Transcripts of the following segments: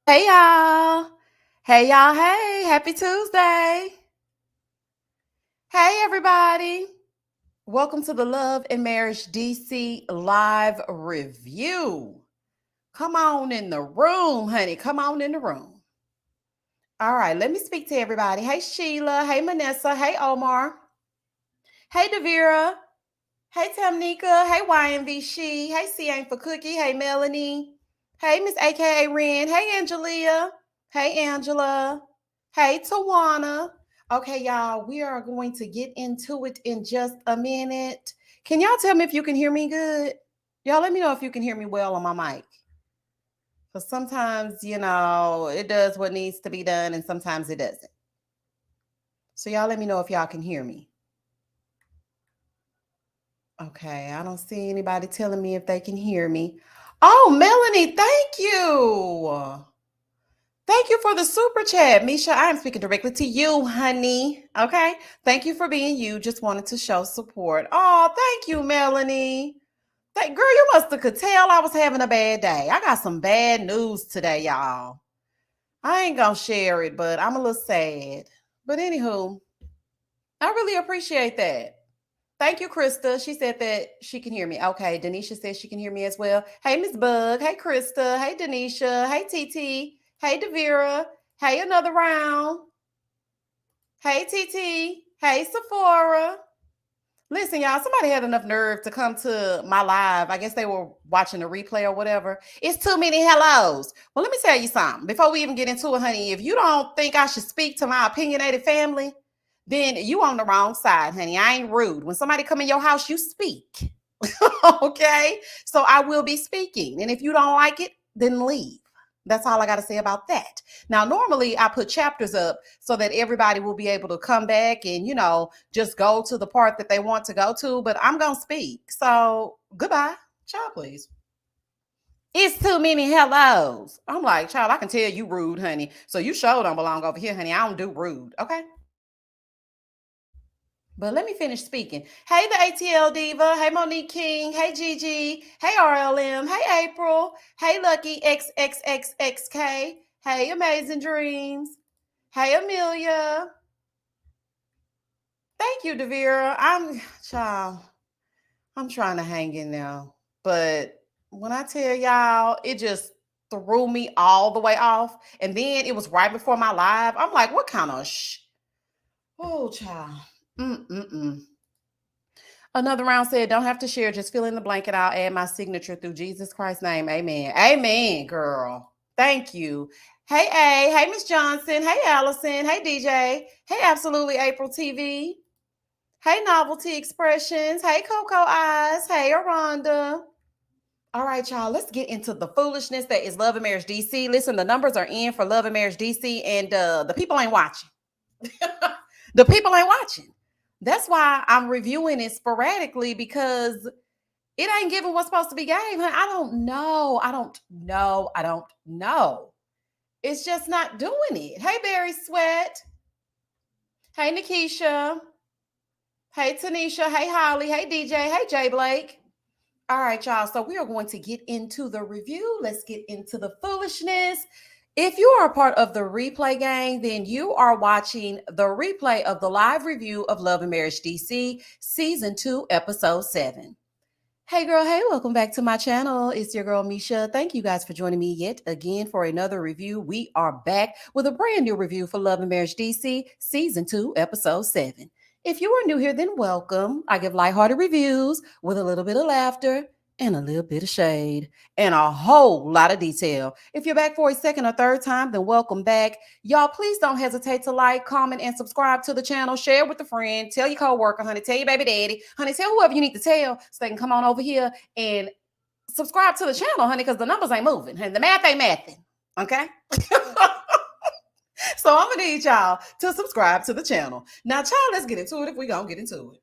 Hey y'all. Hey y'all. Hey, happy Tuesday. Hey everybody. Welcome to the Love and Marriage DC live review. Come on in the room, honey. Come on in the room. All right, let me speak to everybody. Hey Sheila. Hey Manessa. Hey Omar. Hey Devira. Hey Tamnika. Hey YMV She. Hey C Ain't for Cookie. Hey Melanie. Hey Miss AKA Ren. Hey Angelia. Hey Angela. Hey, Tawana. Okay, y'all, we are going to get into it in just a minute. Can y'all tell me if you can hear me good? Y'all let me know if you can hear me well on my mic. Because sometimes, it does what needs to be done and sometimes it doesn't. So, y'all let me know if y'all can hear me. Okay, I don't see anybody telling me if they can hear me. Oh, Melanie, thank you. Thank you for the super chat, Misha. I am speaking directly to you, honey. Okay. Thank you for being you. Just wanted to show support. Oh, thank you, Melanie. Girl, you must have could tell I was having a bad day. I got some bad news today, y'all. I ain't gonna share it, but I'm a little sad. But anywho, I really appreciate that. Thank you, Krista. She said that she can hear me. Okay, Denisha says she can hear me as well. Hey, Miss Bug. Hey, Krista. Hey, Denisha. Hey, TT. Hey, Devira. Hey, another round. Hey, TT. Hey, Sephora. Listen, y'all, somebody had enough nerve to come to my live. I guess they were watching the replay or whatever. It's too many hellos. Well, let me tell you something. Before we even get into it, honey, if you don't think I should speak to my opinionated family, then you on the wrong side, honey. I ain't rude. When somebody come in your house, you speak. Okay? So I will be speaking. And if you don't like it, then leave. That's all I got to say about that. Now, normally I put chapters up so that everybody will be able to come back and, just go to the part that they want to go to, but I'm going to speak. So goodbye. Ciao, please. It's too many hellos. I'm like, child, I can tell you rude, honey. So you sure don't belong over here, honey. I don't do rude. Okay. But let me finish speaking. Hey, the ATL Diva. Hey, Monique King. Hey, Gigi. Hey, RLM. Hey, April. Hey, Lucky XXXXK. Hey, Amazing Dreams. Hey, Amelia. Thank you, Devira. Child, I'm trying to hang in there. But when I tell y'all, it just threw me all the way off. And then it was right before my live. I'm like, what kind of Oh, child. Mm-mm-mm. Another round said, don't have to share, just fill in the blank and I'll add my signature through Jesus Christ's name. Amen. Amen, girl. Thank you. Hey, A. Hey, Miss Johnson. Hey, Allison. Hey, DJ. Hey, Absolutely April TV. Hey, Novelty Expressions. Hey, Coco Eyes. Hey, Aranda. All right, y'all, let's get into the foolishness that is Love and Marriage DC. Listen, the numbers are in for Love and Marriage DC, and the people ain't watching. The people ain't watching. That's why I'm reviewing it sporadically because it ain't giving what's supposed to be gave. I don't know. I don't know. I don't know. It's just not doing it. Hey, Barry Sweat. Hey, Nikisha. Hey, Tanisha. Hey, Holly. Hey, DJ. Hey, Jay Blake. All right, y'all. So we are going to get into the review. Let's get into the foolishness. If you are a part of the replay gang, then you are watching the replay of the live review of Love and Marriage DC Season 2, Episode 7. Hey girl, hey, welcome back to my channel. It's your girl Misha. Thank you guys for joining me yet again for another review. We are back with a brand new review for Love and Marriage DC Season 2, Episode 7. If you are new here, then welcome. I give lighthearted reviews with a little bit of laughter and a little bit of shade and a whole lot of detail. If you're back for a second or third time, then welcome back. Y'all, please don't hesitate to like, comment, and subscribe to the channel. Share with a friend. Tell your coworker, honey. Tell your baby daddy. Honey, tell whoever you need to tell so they can come on over here and subscribe to the channel, honey, because the numbers ain't moving. And the math ain't mathing. Okay? So I'm going to need y'all to subscribe to the channel. Now, child, let's get into it if we going to get into it.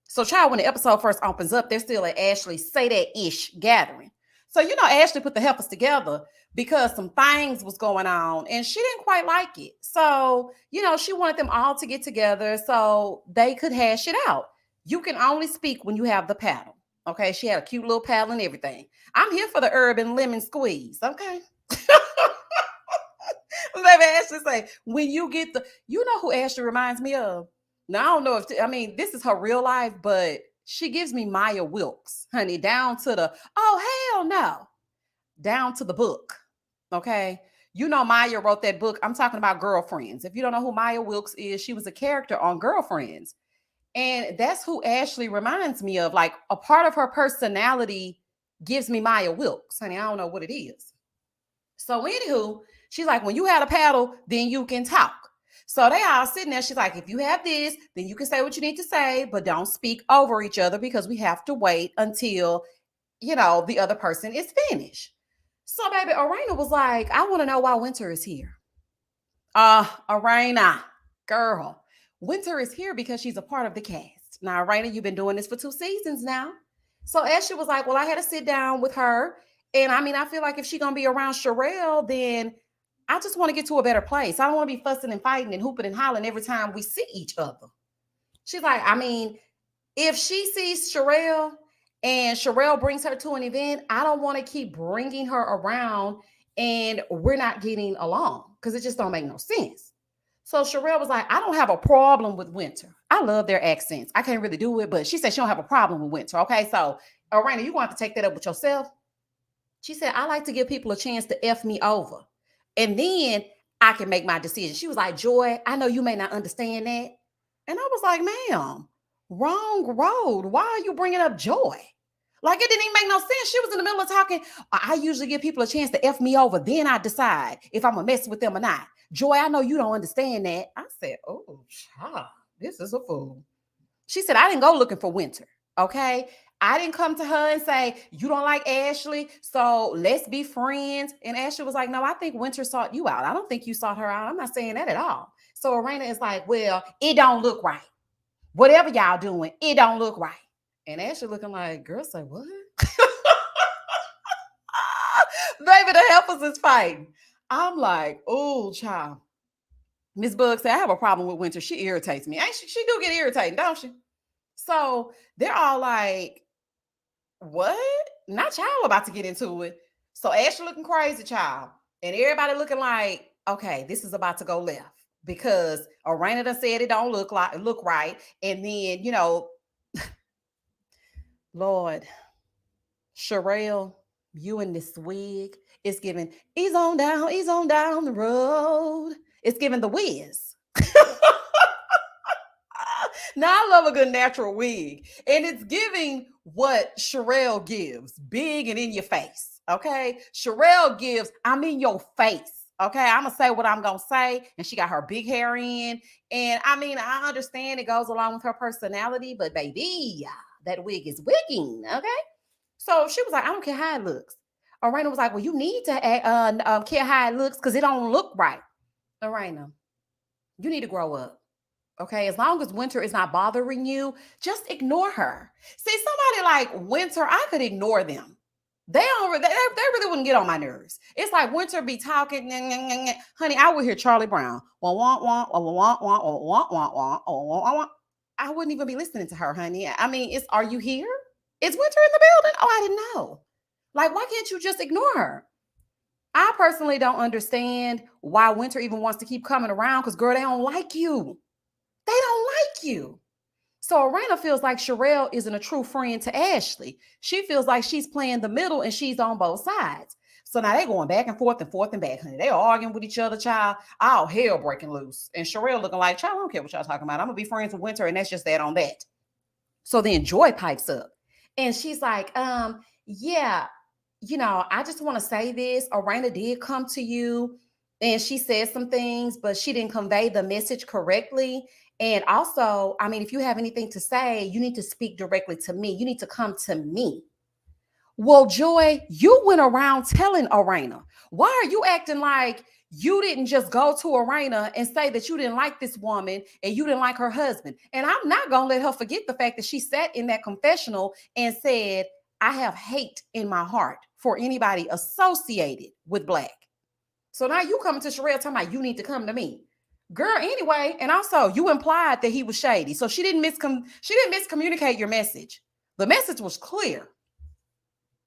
So, child, when the episode first opens up, they're still at Ashley Say That-ish gathering. So, Ashley put the helpers together because some things was going on and she didn't quite like it. So, she wanted them all to get together so they could hash it out. You can only speak when you have the paddle. Okay. She had a cute little paddle and everything. I'm here for the herb and lemon squeeze. Okay. Baby Ashley say, when you get you know who Ashley reminds me of? Now, I don't know if, this is her real life, but she gives me Maya Wilkes, honey, down to the, oh, hell no, down to the book. Okay. You know, Maya wrote that book. I'm talking about Girlfriends. If you don't know who Maya Wilkes is, she was a character on Girlfriends. And that's who Ashley reminds me of. Like a part of her personality gives me Maya Wilkes. Honey, I don't know what it is. So, anywho, she's like, when you had a paddle, then you can talk. So they all sitting there. She's like, if you have this, then you can say what you need to say, but don't speak over each other because we have to wait until, the other person is finished. So, baby, Arena was like, I want to know why Winter is here. Arena, girl, Winter is here because she's a part of the cast. Now, Arena, you've been doing this for 2 seasons now. So Ashley was like, well, I had to sit down with her. And I feel like if she's going to be around Sherelle, then I just want to get to a better place. I don't want to be fussing and fighting and hooping and hollering every time we see each other. She's like, if she sees Sherelle and Sherelle brings her to an event, I don't want to keep bringing her around and we're not getting along because it just don't make no sense. So Sherelle was like, I don't have a problem with Winter. I love their accents. I can't really do it, but she said she don't have a problem with Winter. Okay, so Arena, you want to take that up with yourself? She said, I like to give people a chance to F me over. And then I can make my decision. She was like, Joy, I know you may not understand that. And I was like, ma'am, wrong road. Why are you bringing up Joy? Like, it didn't even make no sense. She was in the middle of talking. I usually give people a chance to F me over. Then I decide if I'm going to mess with them or not. Joy, I know you don't understand that. I said, oh, child, this is a fool. She said, I didn't go looking for Winter. Okay. I didn't come to her and say, you don't like Ashley, so let's be friends. And Ashley was like, no, I think Winter sought you out. I don't think you sought her out. I'm not saying that at all. So Arena is like, well, it don't look right. Whatever y'all doing, it don't look right. And Ashley looking like, girl, say what? Baby, the helpers is fighting. I'm like, oh, child. Miss Bug said, I have a problem with Winter. She irritates me. She do get irritating, don't she? So they're all like, what? Not y'all about to get into it. So Ashley looking crazy, child. And everybody looking like, okay, this is about to go left. Because Arena done said it don't look right. And then, Lord, Sherelle, you in this wig, it's giving, he's on down the road. It's giving the whiz. Now, I love a good natural wig. And it's giving what Sherelle gives, big and in your face. Okay. Sherelle gives, I'm in your face. Okay. I'm going to say what I'm going to say. And she got her big hair in. And I understand it goes along with her personality, but baby, that wig is wigging. Okay. So she was like, I don't care how it looks. Arena was like, well, you need to care how it looks because it don't look right. Arena, you need to grow up. Okay, as long as Winter is not bothering you, just ignore her. See, somebody like Winter, I could ignore them. They really wouldn't get on my nerves. It's like Winter be talking, honey. I would hear Charlie Brown. I wouldn't even be listening to her, honey. Are you here? Is Winter in the building? Oh, I didn't know. Like, why can't you just ignore her? I personally don't understand why Winter even wants to keep coming around because, girl, they don't like you. They don't like you. So Arena feels like Sherelle isn't a true friend to Ashley. She feels like she's playing the middle and she's on both sides. So now they're going back and forth and back, honey. They're arguing with each other, child. All hell breaking loose. And Sherelle looking like, child, I don't care what y'all talking about. I'm going to be friends with Winter, and that's just that on that. So then Joy pipes up. And she's like, yeah, I just want to say this. Arena did come to you, and she said some things, but she didn't convey the message correctly. And also, if you have anything to say, you need to speak directly to me. You need to come to me. Well, Joy, you went around telling Arena. Why are you acting like you didn't just go to Arena and say that you didn't like this woman and you didn't like her husband? And I'm not going to let her forget the fact that she sat in that confessional and said, I have hate in my heart for anybody associated with Black. So now you coming to Sherelle talking about you need to come to me. Girl, anyway, and also you implied that he was shady. So she didn't miscommunicate your message. The message was clear.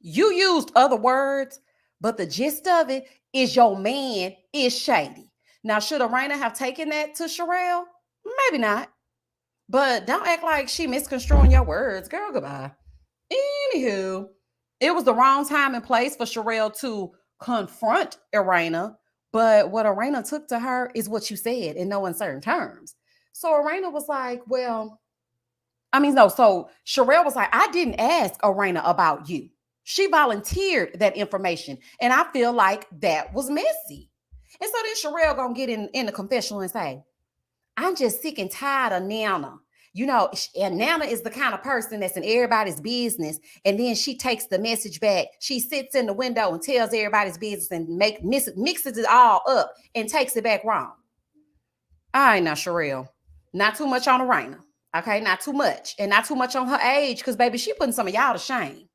You used other words, but the gist of it is your man is shady. Now, should Arena have taken that to Sherelle? Maybe not. But don't act like she misconstruing your words. Girl, goodbye. Anywho, it was the wrong time and place for Sherelle to confront Arena. But what Arena took to her is what you said in no uncertain terms. So Arena was like, well, I mean, no. So Sherelle was like, I didn't ask Arena about you. She volunteered that information. And I feel like that was messy. And so then Sherelle gonna get in the confessional and say, I'm just sick and tired of Nana. You know, and Nana is the kind of person that's in everybody's business. And then she takes the message back. She sits in the window and tells everybody's business and mixes it all up and takes it back wrong. All right, now, Sherelle, not too much on Arena. Okay, not too much. And not too much on her age, because baby, she putting some of y'all to shame.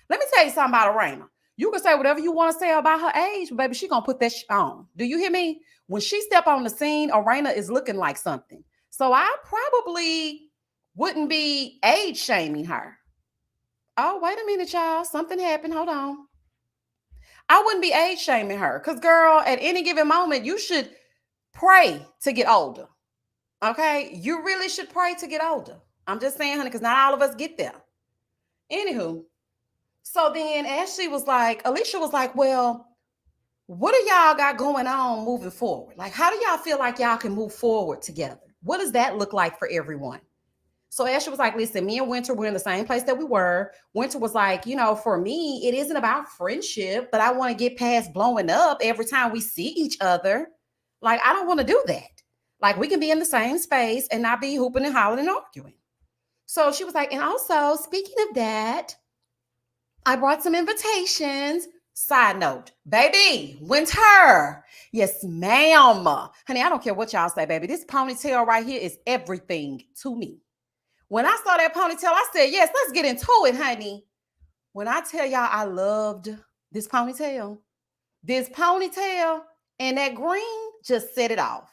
Let me tell you something about Arena. You can say whatever you want to say about her age, but baby, she gonna put that on. Do you hear me? When she step on the scene, Arena is looking like something. So I probably wouldn't be age shaming her. Oh, wait a minute, y'all. Something happened. Hold on. I wouldn't be age shaming her. Because, girl, at any given moment, you should pray to get older. Okay? You really should pray to get older. I'm just saying, honey, because not all of us get there. Anywho, so then Alicia was like, well, what do y'all got going on moving forward? Like, how do y'all feel like y'all can move forward together? What does that look like for everyone? So Ashley was like, listen, me and Winter, we're in the same place that we were. Winter was like, for me, it isn't about friendship, but I want to get past blowing up every time we see each other. Like, I don't want to do that. Like, we can be in the same space and not be hooping and hollering and arguing. So she was like, and also, speaking of that, I brought some invitations. Side note, baby, Winter. Yes, ma'am. Honey, I don't care what y'all say, baby. This ponytail right here is everything to me. When I saw that ponytail, I said, yes, let's get into it, honey. When I tell y'all I loved this ponytail and that green just set it off.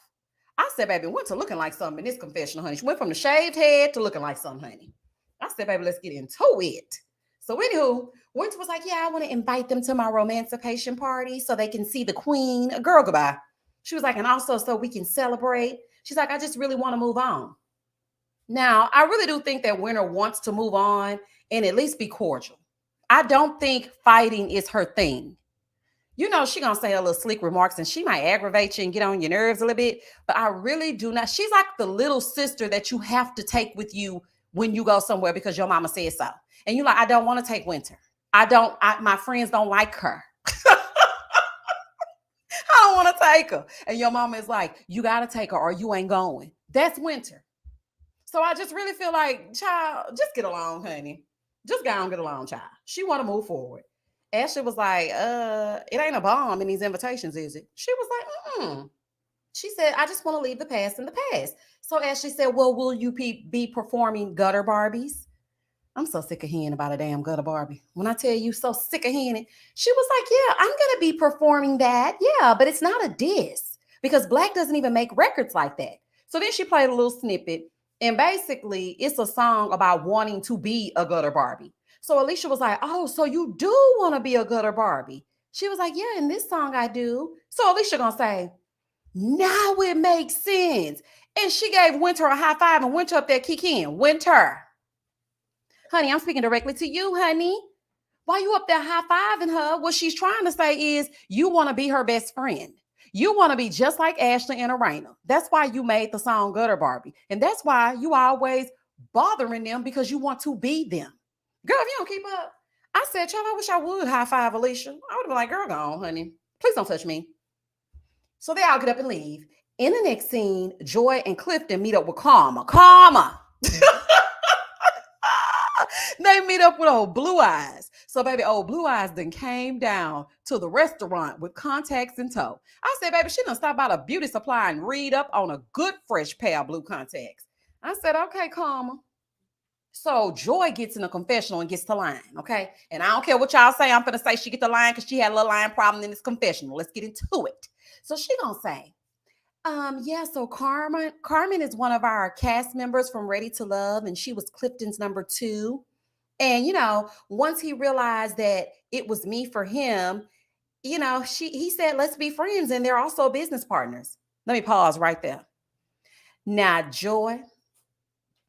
I said, baby, Winter looking like something in this confessional, honey. She went from the shaved head to looking like something, honey. I said, baby, let's get into it. So anywho, Winter was like, yeah, I want to invite them to my romancipation party so they can see the queen. Girl, goodbye. She was like, and also so we can celebrate. She's like, I just really want to move on. Now, I really do think that Winter wants to move on and at least be cordial. I don't think fighting is her thing. She gonna say her little slick remarks and she might aggravate you and get on your nerves a little bit, but I really do not. She's like the little sister that you have to take with you when you go somewhere because your mama said so. And you're like, I don't want to take Winter. My friends don't like her. I don't want to take her. And your mama is like, you got to take her or you ain't going. That's Winter. So I just really feel like, child, just get along, honey. Just go and get along, child. She want to move forward. Ashley was like, it ain't a bomb in these invitations, is it? She was like, She said, I just want to leave the past in the past. So Ashley said, well, will you be performing gutter Barbies? I'm so sick of hearing about a damn gutter Barbie. When I tell you so sick of hearing it, she was like, yeah, I'm going to be performing that. Yeah, but it's not a diss because Black doesn't even make records like that. So then she played a little snippet. And basically, it's a song about wanting to be a gutter Barbie. So Alicia was like, oh, so you do want to be a gutter Barbie? She was like, yeah, in this song I do. So Alicia going to say, now it makes sense. And she gave Winter a high five and Winter up there kicking. Winter. Honey, I'm speaking directly to you, honey. Why you up there high-fiving her? What she's trying to say is you want to be her best friend. You want to be just like Ashley and Arena. That's why you made the song Gutter Barbie. And that's why you always bothering them because you want to be them. Girl, if you don't keep up, I said, child, I wish I would high-five Alicia. I would have been like, girl, go on, honey. Please don't touch me. So they all get up and leave. In the next scene, Joy and Clifton meet up with Karma. Karma! They meet up with old Blue Eyes. So, baby, old Blue Eyes then came down to the restaurant with contacts in tow. I said, baby, she done stopped by the beauty supply and read up on a good fresh pair of blue contacts. I said, okay, Karma. So Joy gets in a confessional and gets to line, okay? And I don't care what y'all say. I'm going to say she get the line because she had a little line problem in this confessional. Let's get into it. So she going to say, yeah, so Carmen is one of our cast members from Ready to Love, and she was Clifton's number 2. And, once he realized that it was me for him, he said, let's be friends. And they're also business partners. Let me pause right there. Now, Joy,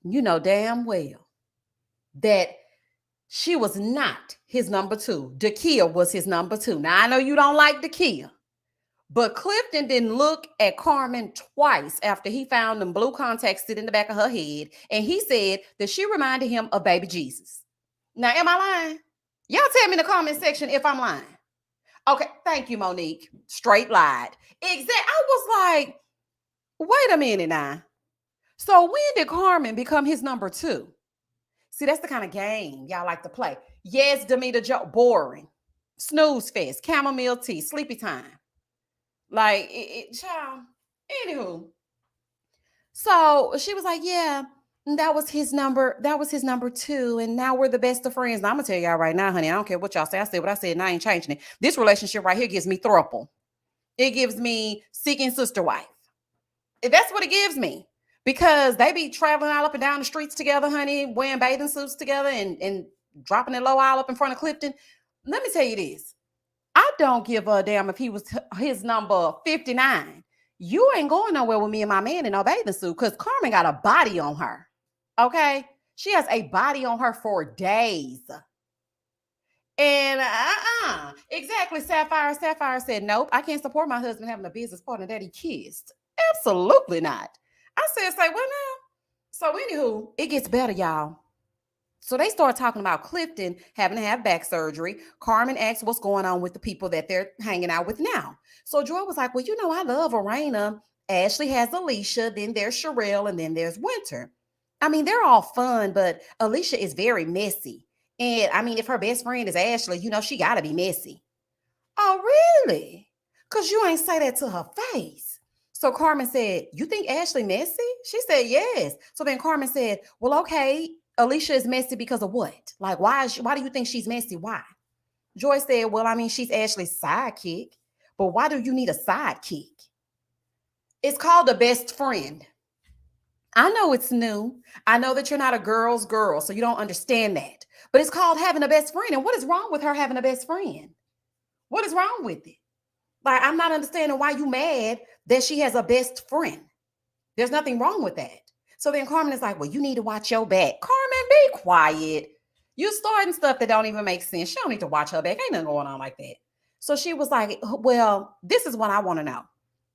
you know damn well that she was not his number two. Dakia was his number two. Now, I know you don't like Dakia, but Clifton didn't look at Carmen twice after he found them blue contacts sitting in the back of her head, and he said that she reminded him of baby Jesus. Now, am I lying? Y'all tell me in the comment section if I'm lying. Okay, thank you, Monique. Straight lied. Exactly. I was like, wait a minute now. So when did Carmen become his number two? See, that's the kind of game y'all like to play. Yes, Demeter Joe, boring. Snooze fest, chamomile tea, sleepy time. Like, child. Anywho. So she was like, yeah, that was his number. That was his number two. And now we're the best of friends. Now I'm gonna tell y'all right now, honey. I don't care what y'all say. I said what I said, and I ain't changing it. This relationship right here gives me throuple. It gives me seeking sister wife. That's what it gives me. Because they be traveling all up and down the streets together, honey, wearing bathing suits together and dropping it low all up in front of Clifton. Let me tell you this. I don't give a damn if he was his number 59. You ain't going nowhere with me and my man in no bathing suit because Carmen got a body on her. Okay? She has a body on her for days. And exactly, Sapphire. Sapphire said, nope, I can't support my husband having a business partner that he kissed. Absolutely not. I said, say, what now? So, anywho, it gets better, y'all. So they start talking about Clifton having to have back surgery. Carmen asked what's going on with the people that they're hanging out with now. So Joy was like, well, you know, I love Arena. Ashley has Alicia. Then there's Sherelle. And then there's Winter. I mean, they're all fun, but Alicia is very messy. And I mean, if her best friend is Ashley, you know, she got to be messy. Oh, really? Because you ain't say that to her face. So Carmen said, you think Ashley messy? She said, yes. So then Carmen said, well, okay, Alicia is messy because of what? Like, why do you think she's messy? Why? Joy said, well, I mean, she's Ashley's sidekick, but why do you need a sidekick? It's called a best friend. I know it's new. I know that you're not a girl's girl, so you don't understand that. But it's called having a best friend. And what is wrong with her having a best friend? What is wrong with it? Like, I'm not understanding why you mad that she has a best friend. There's nothing wrong with that. So then Carmen is like, well, you need to watch your back. Carmen, be quiet. You starting stuff that don't even make sense. She don't need to watch her back. Ain't nothing going on like that. So she was like, well, this is what I want to know.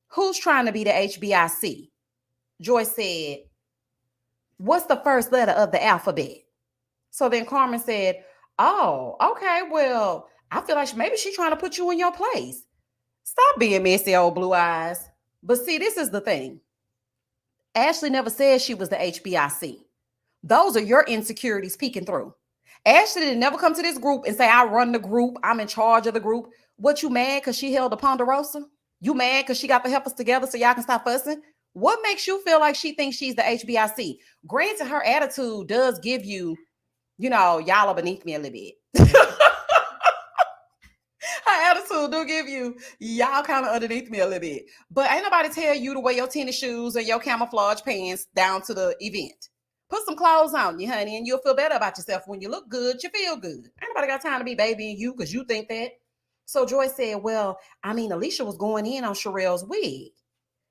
Who's trying to be the HBIC? Joy said, what's the first letter of the alphabet? So then Carmen said, oh, okay, well, I feel like maybe she's trying to put you in your place. Stop being messy, old blue eyes. But see, this is the thing. Ashley never said she was the HBIC. Those are your insecurities peeking through. Ashley didn't never come to this group and say, I run the group. I'm in charge of the group. What, you mad because she held a Ponderosa? You mad because she got the helpers together so y'all can stop fussing? What makes you feel like she thinks she's the HBIC? Granted, her attitude does give you, you know, y'all are beneath me a little bit. Her attitude do give you, y'all kind of underneath me a little bit. But ain't nobody tell you to wear your tennis shoes and your camouflage pants down to the event. Put some clothes on you, honey, and you'll feel better about yourself. When you look good, you feel good. Ain't nobody got time to be babying you because you think that. So Joy said, well, I mean, Alicia was going in on Sherelle's wig.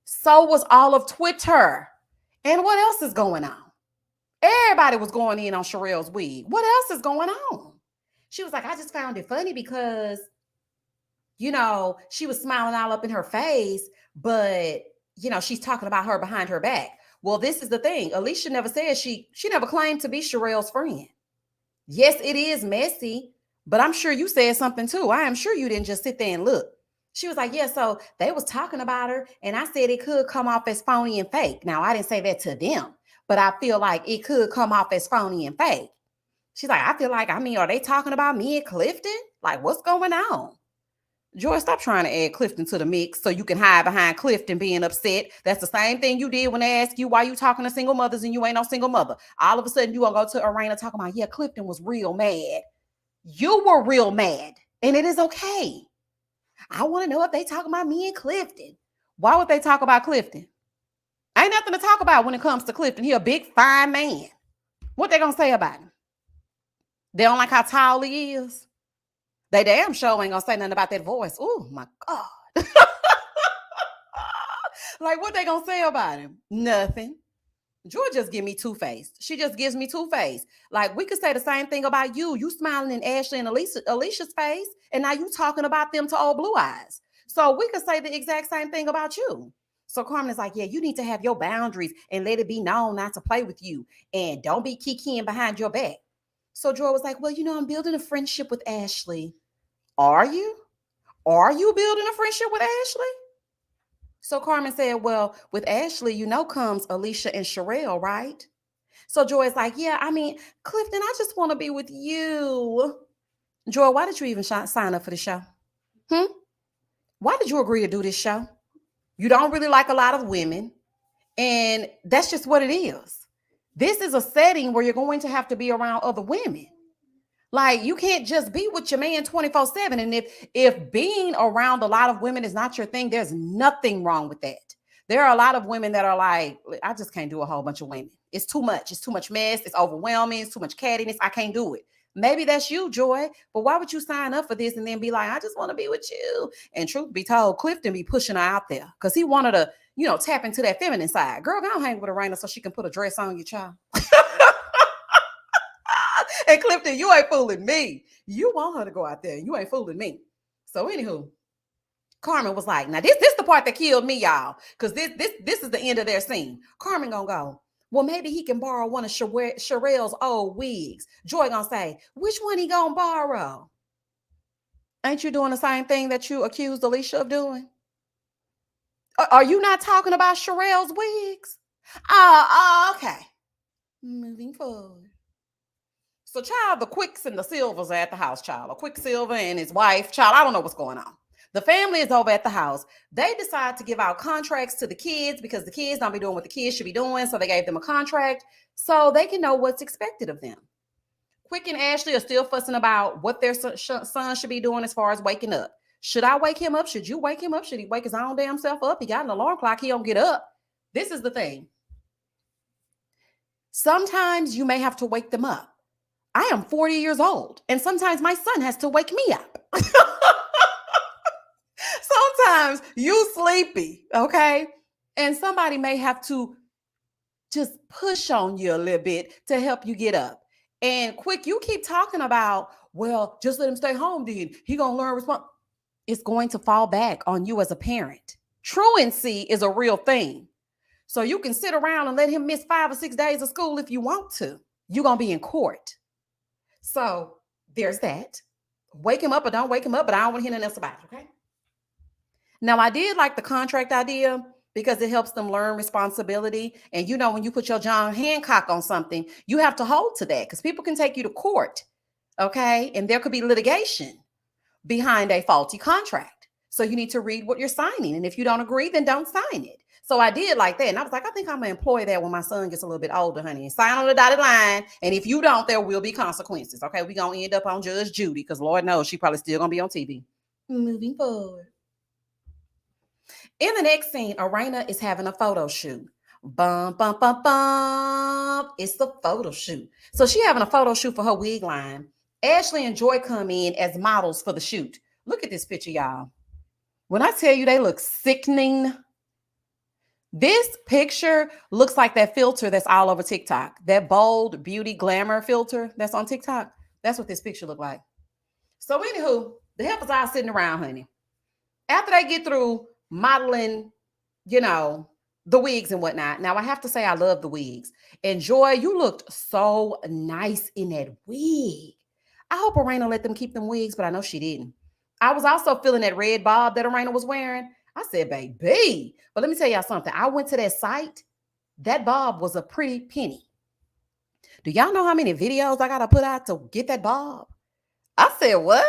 So was all of Twitter. And what else is going on? Everybody was going in on Sherelle's wig. What else is going on? She was like, I just found it funny because, you know, she was smiling all up in her face, but, you know, she's talking about her behind her back. Well, this is the thing. Alicia never said she never claimed to be Sherelle's friend. Yes, it is messy, but I'm sure you said something too. I am sure you didn't just sit there and look. She was like, yeah, so they was talking about her, and I said it could come off as phony and fake. Now, I didn't say that to them, but I feel like it could come off as phony and fake. She's like, I feel like, I mean, are they talking about me and Clifton? Like, what's going on? Joy, stop trying to add Clifton to the mix so you can hide behind Clifton being upset. That's the same thing you did when they asked you why you talking to single mothers and you ain't no single mother. All of a sudden, you gonna go to Arena talking about, yeah, Clifton was real mad. You were real mad, and it is okay. I want to know if they talking about me and Clifton. Why would they talk about Clifton? Ain't nothing to talk about when it comes to Clifton. He a big, fine man. What they gonna say about him? They don't like how tall he is? They damn sure ain't gonna say nothing about that voice. Oh my God. Like, what they gonna say about him? Nothing. Joy just give me two-faced. She just gives me two-faced. Like, we could say the same thing about you. You smiling in Ashley and Alicia's face, and now you talking about them to old Blue Eyes. So we could say the exact same thing about you. So Carmen is like, yeah, you need to have your boundaries and let it be known not to play with you. And don't be kikiing behind your back. So Joy was like, well, I'm building a friendship with Ashley. Are you? Are you building a friendship with Ashley? So Carmen said, well, with Ashley, comes Alicia and Sherelle, right? So Joy is like, yeah, Clifton, I just want to be with you. Joy, why did you even sign up for the show? Why did you agree to do this show? You don't really like a lot of women, and that's just what it is. This is a setting where you're going to have to be around other women. Like, you can't just be with your man 24/7. And if being around a lot of women is not your thing, there's nothing wrong with that. There are a lot of women that are like, I just can't do a whole bunch of women. It's too much. It's too much mess. It's overwhelming. It's too much cattiness. I can't do it. Maybe that's you, Joy. But why would you sign up for this and then be like, I just want to be with you? And truth be told, Clifton be pushing her out there because he wanted to, tap into that feminine side. Girl, go hang with Erand so she can put a dress on your child. And Clifton, you ain't fooling me. You want her to go out there. You ain't fooling me. So anywho, Carmen was like, now this the part that killed me, y'all. Because this is the end of their scene. Carmen gonna go, well, maybe he can borrow one of Sherelle's old wigs. Joy gonna say, which one he gonna borrow? Ain't you doing the same thing that you accused Alicia of doing? Are you not talking about Sherelle's wigs? Okay. Moving forward. So, child, the Quicks and the Silvers are at the house, child. A Quicksilver and his wife, child, I don't know what's going on. The family is over at the house. They decide to give out contracts to the kids because the kids don't be doing what the kids should be doing. So they gave them a contract so they can know what's expected of them. Quick and Ashley are still fussing about what their son should be doing as far as waking up. Should I wake him up? Should you wake him up? Should he wake his own damn self up? He got an alarm clock. He don't get up. This is the thing. Sometimes you may have to wake them up. I am 40 years old, and sometimes my son has to wake me up. Sometimes you sleepy, okay? And somebody may have to just push on you a little bit to help you get up. And Quick, you keep talking about, well, just let him stay home, then. He gonna learn response. It's going to fall back on you as a parent. Truancy is a real thing. So you can sit around and let him miss 5 or 6 days of school if you want to. You're gonna be in court. So there's that. Wake him up or don't wake him up, but I don't want to hear nothing else about it, okay? Now, I did like the contract idea because it helps them learn responsibility. And when you put your John Hancock on something, you have to hold to that because people can take you to court, okay? And there could be litigation behind a faulty contract. So you need to read what you're signing. And if you don't agree, then don't sign it. So I did like that. And I was like, I think I'm going to employ that when my son gets a little bit older, honey. And sign on the dotted line. And if you don't, there will be consequences. Okay, we're going to end up on Judge Judy because Lord knows she probably still going to be on TV. Moving forward. In the next scene, Erand is having a photo shoot. Bum, bum, bum, bum. It's the photo shoot. So she having a photo shoot for her wig line. Ashley and Joy come in as models for the shoot. Look at this picture, y'all. When I tell you they look sickening, this picture looks like that filter that's all over TikTok. That bold beauty glamour filter that's on TikTok. That's what this picture look like. So anywho, the helpers are sitting around, honey. After they get through modeling, the wigs and whatnot. Now, I have to say I love the wigs. And Joy, you looked so nice in that wig. I hope Erand let them keep them wigs, but I know she didn't. I was also feeling that red bob that Erand was wearing. I said, baby, but let me tell y'all something. I went to that site. That bob was a pretty penny. Do y'all know how many videos I got to put out to get that bob? I said, what?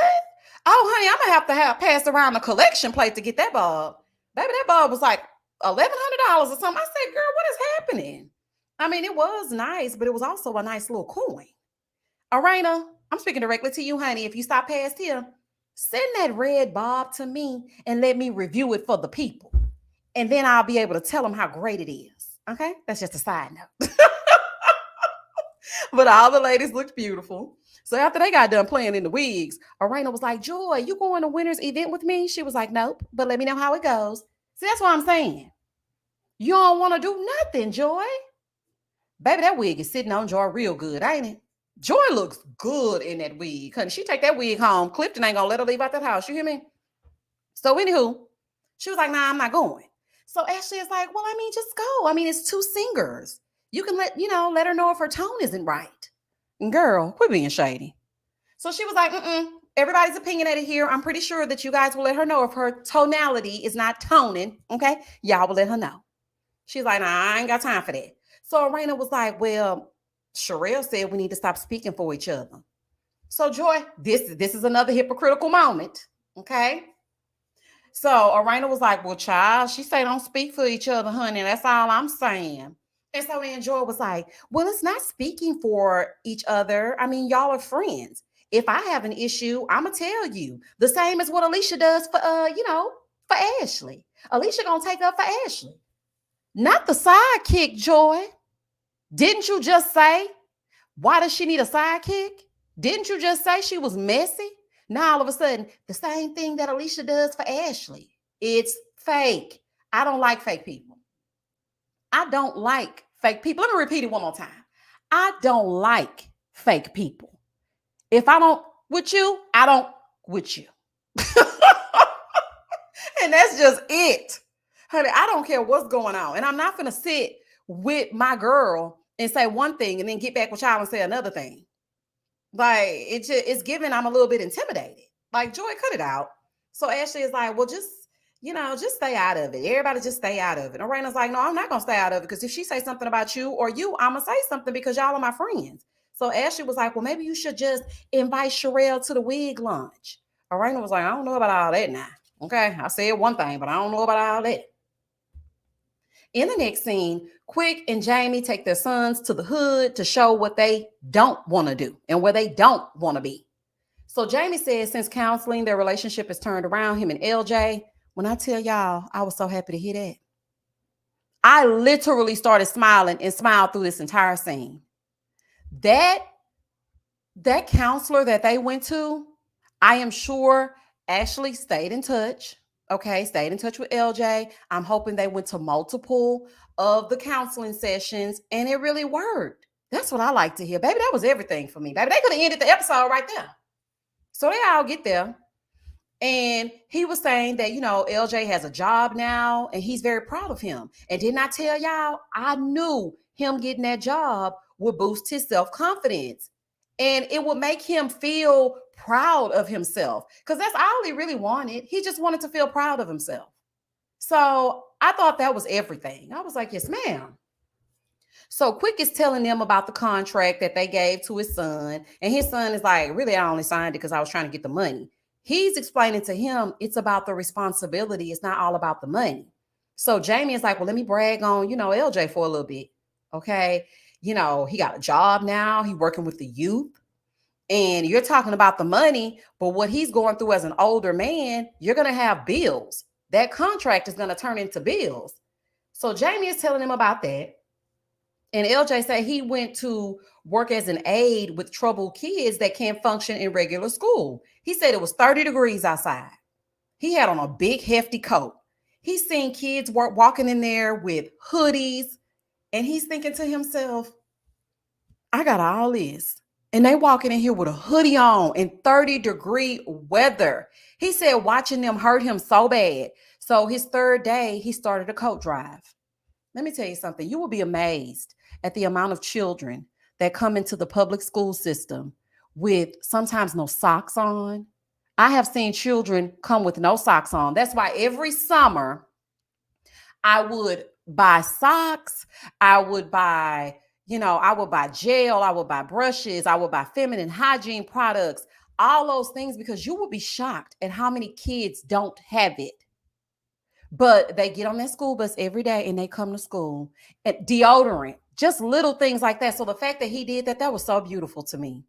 Oh, honey, I'm going to have passed around a collection plate to get that bob. Baby, that bob was like $1,100 or something. I said, girl, what is happening? It was nice, but it was also a nice little coin. Erand, I'm speaking directly to you, honey. If you stop past here, send that red bob to me and let me review it for the people. And then I'll be able to tell them how great it is. Okay? That's just a side note. But all the ladies looked beautiful. So after they got done playing in the wigs, Erand was like, Joy, you going to winner's event with me? She was like, nope, but let me know how it goes. See, that's what I'm saying. You don't want to do nothing, Joy. Baby, that wig is sitting on Joy real good, ain't it? Joy looks good in that wig. Couldn't she take that wig home? Clifton ain't gonna let her leave out that house. You hear me? So, anywho, she was like, nah, I'm not going. So Ashley is like, well, I mean, just go. I mean, it's two singers. You can let her know if her tone isn't right. And girl, quit being shady. So she was like, everybody's opinionated here. I'm pretty sure that you guys will let her know if her tonality is not toning. Okay. Y'all will let her know. She's like, nah, I ain't got time for that. So Arena was like, well, Sherelle said we need to stop speaking for each other. So Joy, this is another hypocritical moment. Okay. So Arena was like, well, child, she say don't speak for each other, honey. That's all I'm saying. And so then Joy was like, well, it's not speaking for each other. I mean, y'all are friends. If I have an issue, I'ma tell you. The same as what Alicia does for for Ashley. Alicia gonna take up for Ashley. Not the sidekick, Joy. Didn't you just say, why does she need a sidekick? Didn't you just say she was messy? Now all of a sudden, the same thing that Alicia does for Ashley. It's fake. I don't like fake people. I don't like fake people. Let me repeat it one more time. I don't like fake people. If I don't with you, I don't with you. And that's just it. Honey, I don't care what's going on. And I'm not going to sit with my girl and say one thing and then get back with y'all and say another thing. Like, it's given I'm a little bit intimidated. Like, Joy, cut it out. So Ashley is like, well, just stay out of it. Everybody just stay out of it. And Raina's like, no, I'm not going to stay out of it because if she say something about you or you, I'm going to say something because y'all are my friends. So Ashley was like, well, maybe you should just invite Sherelle to the wig lunch. Raina was like, I don't know about all that now. Okay, I said one thing, but I don't know about all that. In the next scene, Quick and Jamie take their sons to the hood to show what they don't want to do and where they don't want to be. So Jamie says since counseling, their relationship has turned around, him and LJ. When I tell y'all, I was so happy to hear that. I literally started smiling and smiled through this entire scene. That counselor that they went to, I am sure Ashley stayed in touch. Okay, stayed in touch with LJ. I'm hoping they went to multiple of the counseling sessions and it really worked. That's what I like to hear. Baby, that was everything for me. Baby, they could have ended the episode right there. So they all get there. And he was saying that, LJ has a job now and he's very proud of him. And didn't I tell y'all, I knew him getting that job would boost his self-confidence. And it would make him feel proud of himself because that's all he really wanted. He just wanted to feel proud of himself. So I thought that was everything. I was like, yes, ma'am. So Quick is telling them about the contract that they gave to his son. And his son is like, really, I only signed it because I was trying to get the money. He's explaining to him it's about the responsibility. It's not all about the money. So Jamie is like, well, let me brag on, LJ for a little bit. Okay. He got a job now. He's working with the youth. And you're talking about the money, but what he's going through as an older man, you're going to have bills. That contract is going to turn into bills. So Jamie is telling him about that. And LJ said he went to work as an aide with troubled kids that can't function in regular school. He said it was 30 degrees outside. He had on a big, hefty coat. He's seen kids walking in there with hoodies. And he's thinking to himself, I got all this. And they walking in here with a hoodie on in 30-degree weather. He said watching them hurt him so bad. So his third day, he started a coat drive. Let me tell you something. You will be amazed at the amount of children that come into the public school system with sometimes no socks on. I have seen children come with no socks on. That's why every summer I would buy socks. I would buy gel. I would buy brushes. I would buy feminine hygiene products, all those things, because you will be shocked at how many kids don't have it. But they get on that school bus every day and they come to school. And deodorant, just little things like that. So the fact that he did that, that was so beautiful to me.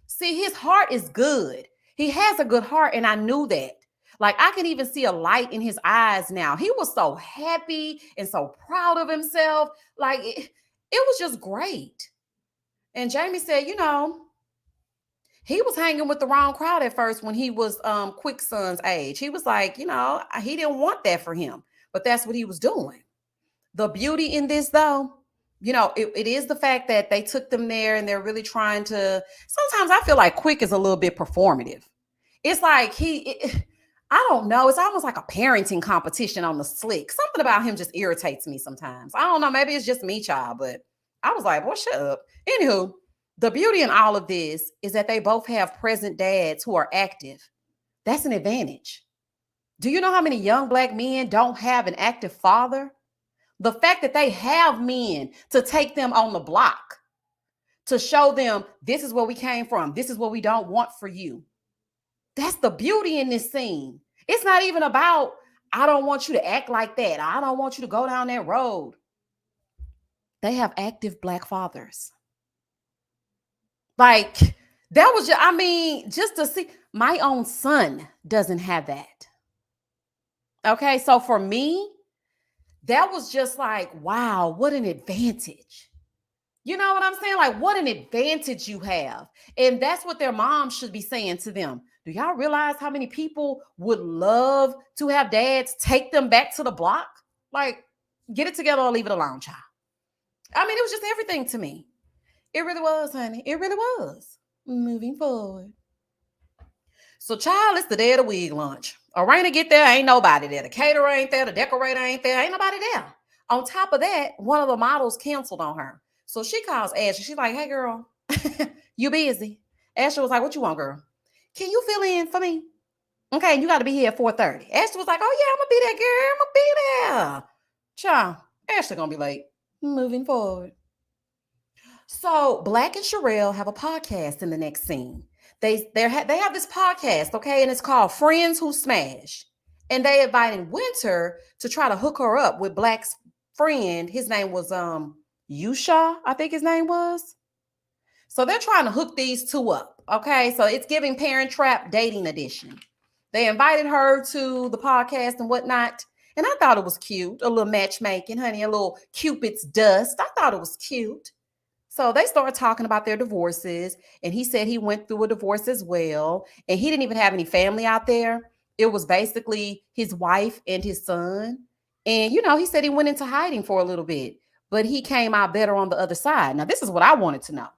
See, his heart is good. He has a good heart, and I knew that. Like, I can even see a light in his eyes now. He was so happy and so proud of himself. Like, it was just great. And Jamie said, he was hanging with the wrong crowd at first when he was Quick's son's age. He was like, he didn't want that for him, but that's what he was doing. The beauty in this, though, it is the fact that they took them there and they're really trying to. Sometimes I feel like Quick is a little bit performative. It's like I don't know. It's almost like a parenting competition on the slick. Something about him just irritates me sometimes. I don't know. Maybe it's just me, child, but I was like, well, shut up. Anywho, the beauty in all of this is that they both have present dads who are active. That's an advantage. Do you know how many young Black men don't have an active father? The fact that they have men to take them on the block, to show them this is where we came from, this is what we don't want for you. That's the beauty in this scene. It's not even about, I don't want you to act like that. I don't want you to go down that road. They have active Black fathers. Like, that was just, just to see, my own son doesn't have that. Okay, so for me, that was just like, wow, what an advantage. You know what I'm saying? Like, what an advantage you have. And that's what their mom should be saying to them. Do y'all realize how many people would love to have dads take them back to the block? Like, get it together or leave it alone, child. It was just everything to me. It really was, honey. It really was. Moving forward. So, child, it's the day of the wig lunch. Arena get there, ain't nobody there. The caterer ain't there. The decorator ain't there. Ain't nobody there. On top of that, one of the models canceled on her. So she calls Ashley. She's like, hey, girl, you busy? Ashley was like, what you want, girl? Can you fill in for me? Okay, and you got to be here at 4:30. Ashley was like, oh, yeah, I'm going to be there, girl. I'm going to be there. Child, Ashley going to be late. Moving forward. So Black and Sherelle have a podcast in the next scene. They have this podcast, okay, and it's called Friends Who Smash. And they invited Winter to try to hook her up with Black's friend. His name was Yusha, I think his name was. So they're trying to hook these two up, okay? So it's giving Parent Trap Dating Edition. They invited her to the podcast and whatnot, and I thought it was cute. A little matchmaking, honey, a little Cupid's dust. I thought it was cute. So they started talking about their divorces, and he said he went through a divorce as well, and he didn't even have any family out there. It was basically his wife and his son. And, he said he went into hiding for a little bit, but he came out better on the other side. Now, this is what I wanted to know.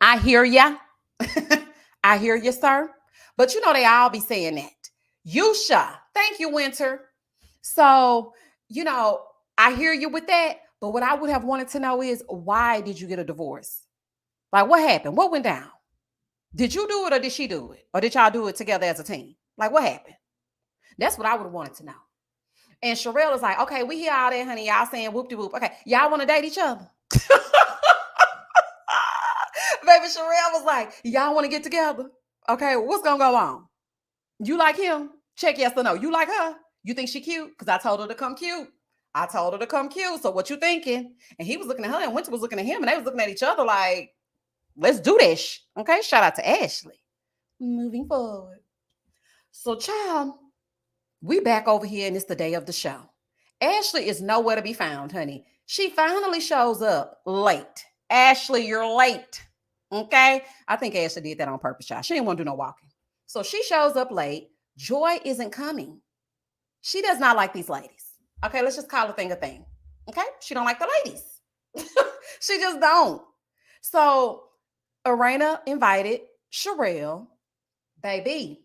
I hear ya. I hear you, sir. But they all be saying that. Yusha. Thank you, Winter. So, I hear you with that. But what I would have wanted to know is, why did you get a divorce? Like, what happened? What went down? Did you do it or did she do it? Or did y'all do it together as a team? Like, what happened? That's what I would have wanted to know. And Sherelle is like, okay, we hear all that, honey. Y'all saying whoop-de-whoop. Okay, y'all want to date each other? Baby, Sherelle was like, y'all want to get together? Okay, what's going to go on? You like him? Check yes or no. You like her? You think she cute? Because I told her to come cute. So what you thinking? And he was looking at her and Winter was looking at him and they was looking at each other like, let's do this. Okay, shout out to Ashley. Moving forward. So, child, we back over here and it's the day of the show. Ashley is nowhere to be found, honey. She finally shows up late. Ashley, you're late. Okay? I think Ashley did that on purpose, child. She didn't want to do no walking. So she shows up late. Joy isn't coming. She does not like these ladies. Okay, let's just call a thing a thing. Okay? She don't like the ladies. She just don't. So Arena invited Sherelle. Baby,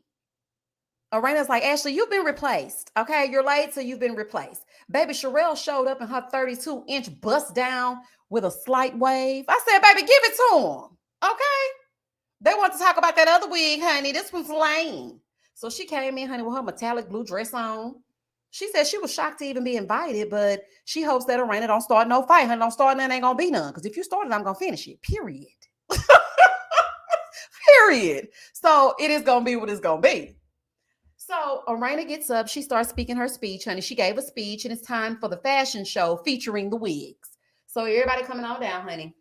Arena's like, Ashley, you've been replaced. Okay, you're late, so you've been replaced. Baby, Sherelle showed up in her 32-inch bust down with a slight wave. I said, baby, give it to him. Okay? They want to talk about that other wig, honey. This one's lame. So she came in, honey, with her metallic blue dress on. She said she was shocked to even be invited, but she hopes that Arena don't start no fight. Honey, don't start none, ain't gonna be none. Because if you started, I'm gonna finish it. Period. Period. So it is gonna be what it's gonna be. So Arena gets up. She starts speaking her speech, honey. She gave a speech, and it's time for the fashion show featuring the wigs. So everybody coming on down, honey.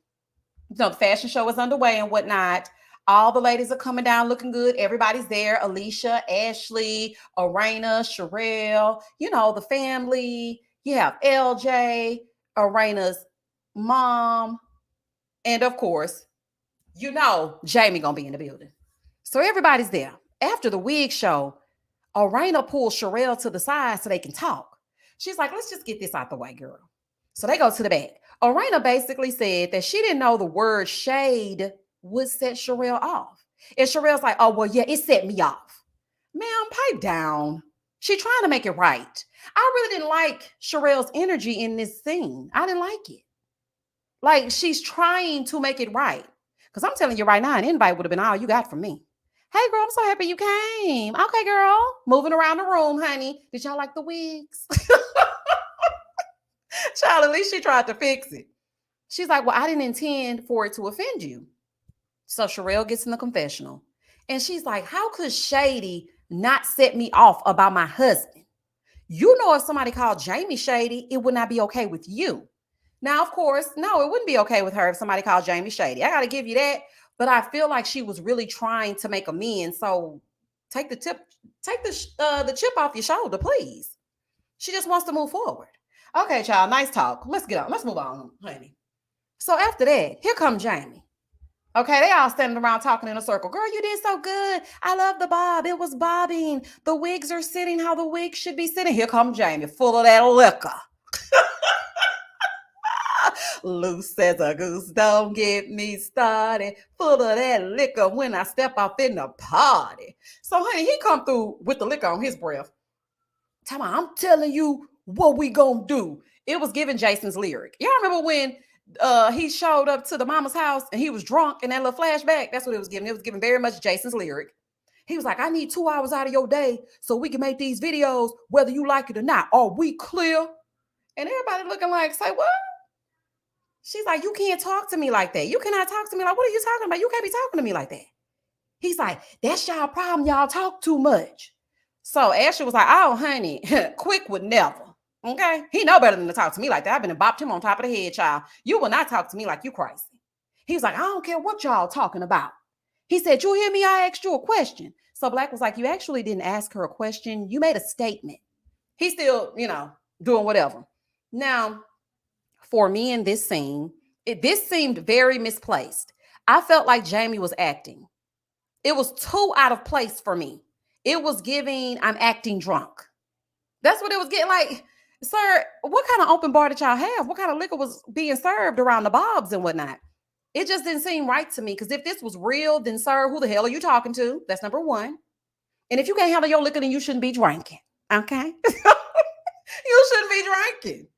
The fashion show is underway and whatnot. All the ladies are coming down looking good. Everybody's there. Alicia, Ashley, Arena, Sherelle, the family. You have LJ, Arena's mom. And of course, Jamie gonna be in the building. So everybody's there. After the wig show, Arena pulls Sherelle to the side so they can talk. She's like, let's just get this out the way, girl. So they go to the back. Arena basically said that she didn't know the word shade would set Sherelle off. And Sherelle's like, oh, well, yeah, it set me off. Ma'am, pipe down. She trying to make it right. I really didn't like Sherelle's energy in this scene. I didn't like it. Like, she's trying to make it right. Because I'm telling you right now, an invite would have been all you got from me. Hey, girl, I'm so happy you came. Okay, girl. Moving around the room, honey. Did y'all like the wigs? Child, at least she tried to fix it. She's like, well, I didn't intend for it to offend you. So Sherelle gets in the confessional. And she's like, how could Shady not set me off about my husband? You know, if somebody called Jamie Shady, it would not be okay with you. Now, of course, no, it wouldn't be okay with her if somebody called Jamie Shady. I got to give you that. But I feel like she was really trying to make amends. So take the chip off your shoulder, please. She just wants to move forward. Okay, child, nice talk. Let's get on. Let's move on, honey. So after that, here comes Jamie. Okay, they all standing around talking in a circle. Girl, you did so good. I love the bob. It was bobbing. The wigs are sitting how the wigs should be sitting. Here comes Jamie, full of that liquor. Loose as a goose, don't get me started. Full of that liquor when I step off in the party. So, honey, he come through with the liquor on his breath. Tell me, I'm telling you what we gonna do. It was giving Jason's lyric. Y'all remember when he showed up to the mama's house and he was drunk in that little flashback? That's what it was giving. It was giving very much Jason's lyric. He was like, I need 2 hours out of your day so we can make these videos, whether you like it or not. Are we clear? And everybody looking like, say what? She's like, you can't talk to me like that. You cannot talk to me like, what are you talking about? You can't be talking to me like that. He's like, that's y'all problem. Y'all talk too much. So Ashley was like, oh, honey, Quick would never. Okay. He know better than to talk to me like that. I've been and bopped him on top of the head, child. You will not talk to me like you crazy. He was like, I don't care what y'all talking about. He said, you hear me? I asked you a question. So Black was like, you actually didn't ask her a question. You made a statement. He's still, doing whatever. Now, for me in this scene, this seemed very misplaced. I felt like Jamie was acting. It was too out of place for me. It was giving, I'm acting drunk. That's what it was getting like. Sir, what kind of open bar did y'all have? What kind of liquor was being served around the bobs and whatnot? It just didn't seem right to me, because if this was real, then sir, who the hell are you talking to? That's number one. And if you can't handle your liquor, then you shouldn't be drinking. Okay? You shouldn't be drinking.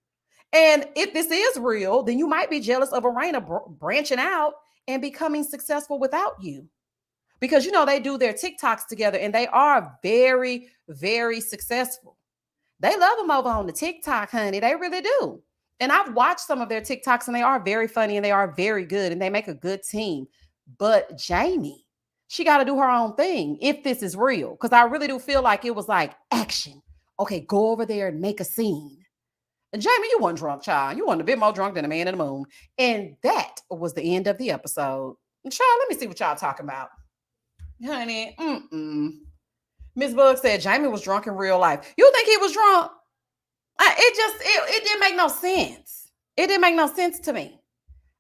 And if this is real, then you might be jealous of Arena branching out and becoming successful without you. Because, they do their TikToks together and they are very, very successful. They love them over on the TikTok, honey. They really do. And I've watched some of their TikToks and they are very funny and they are very good and they make a good team. But Jamie, she got to do her own thing if this is real. Because I really do feel like it was like action. Okay, go over there and make a scene. And Jamie, you weren't drunk, child. You weren't a bit more drunk than a man in the moon. And that was the end of the episode. And child, let me see what y'all talking about. Honey, Miss Bug said Jamie was drunk in real life. You think he was drunk? It didn't make no sense. It didn't make no sense to me.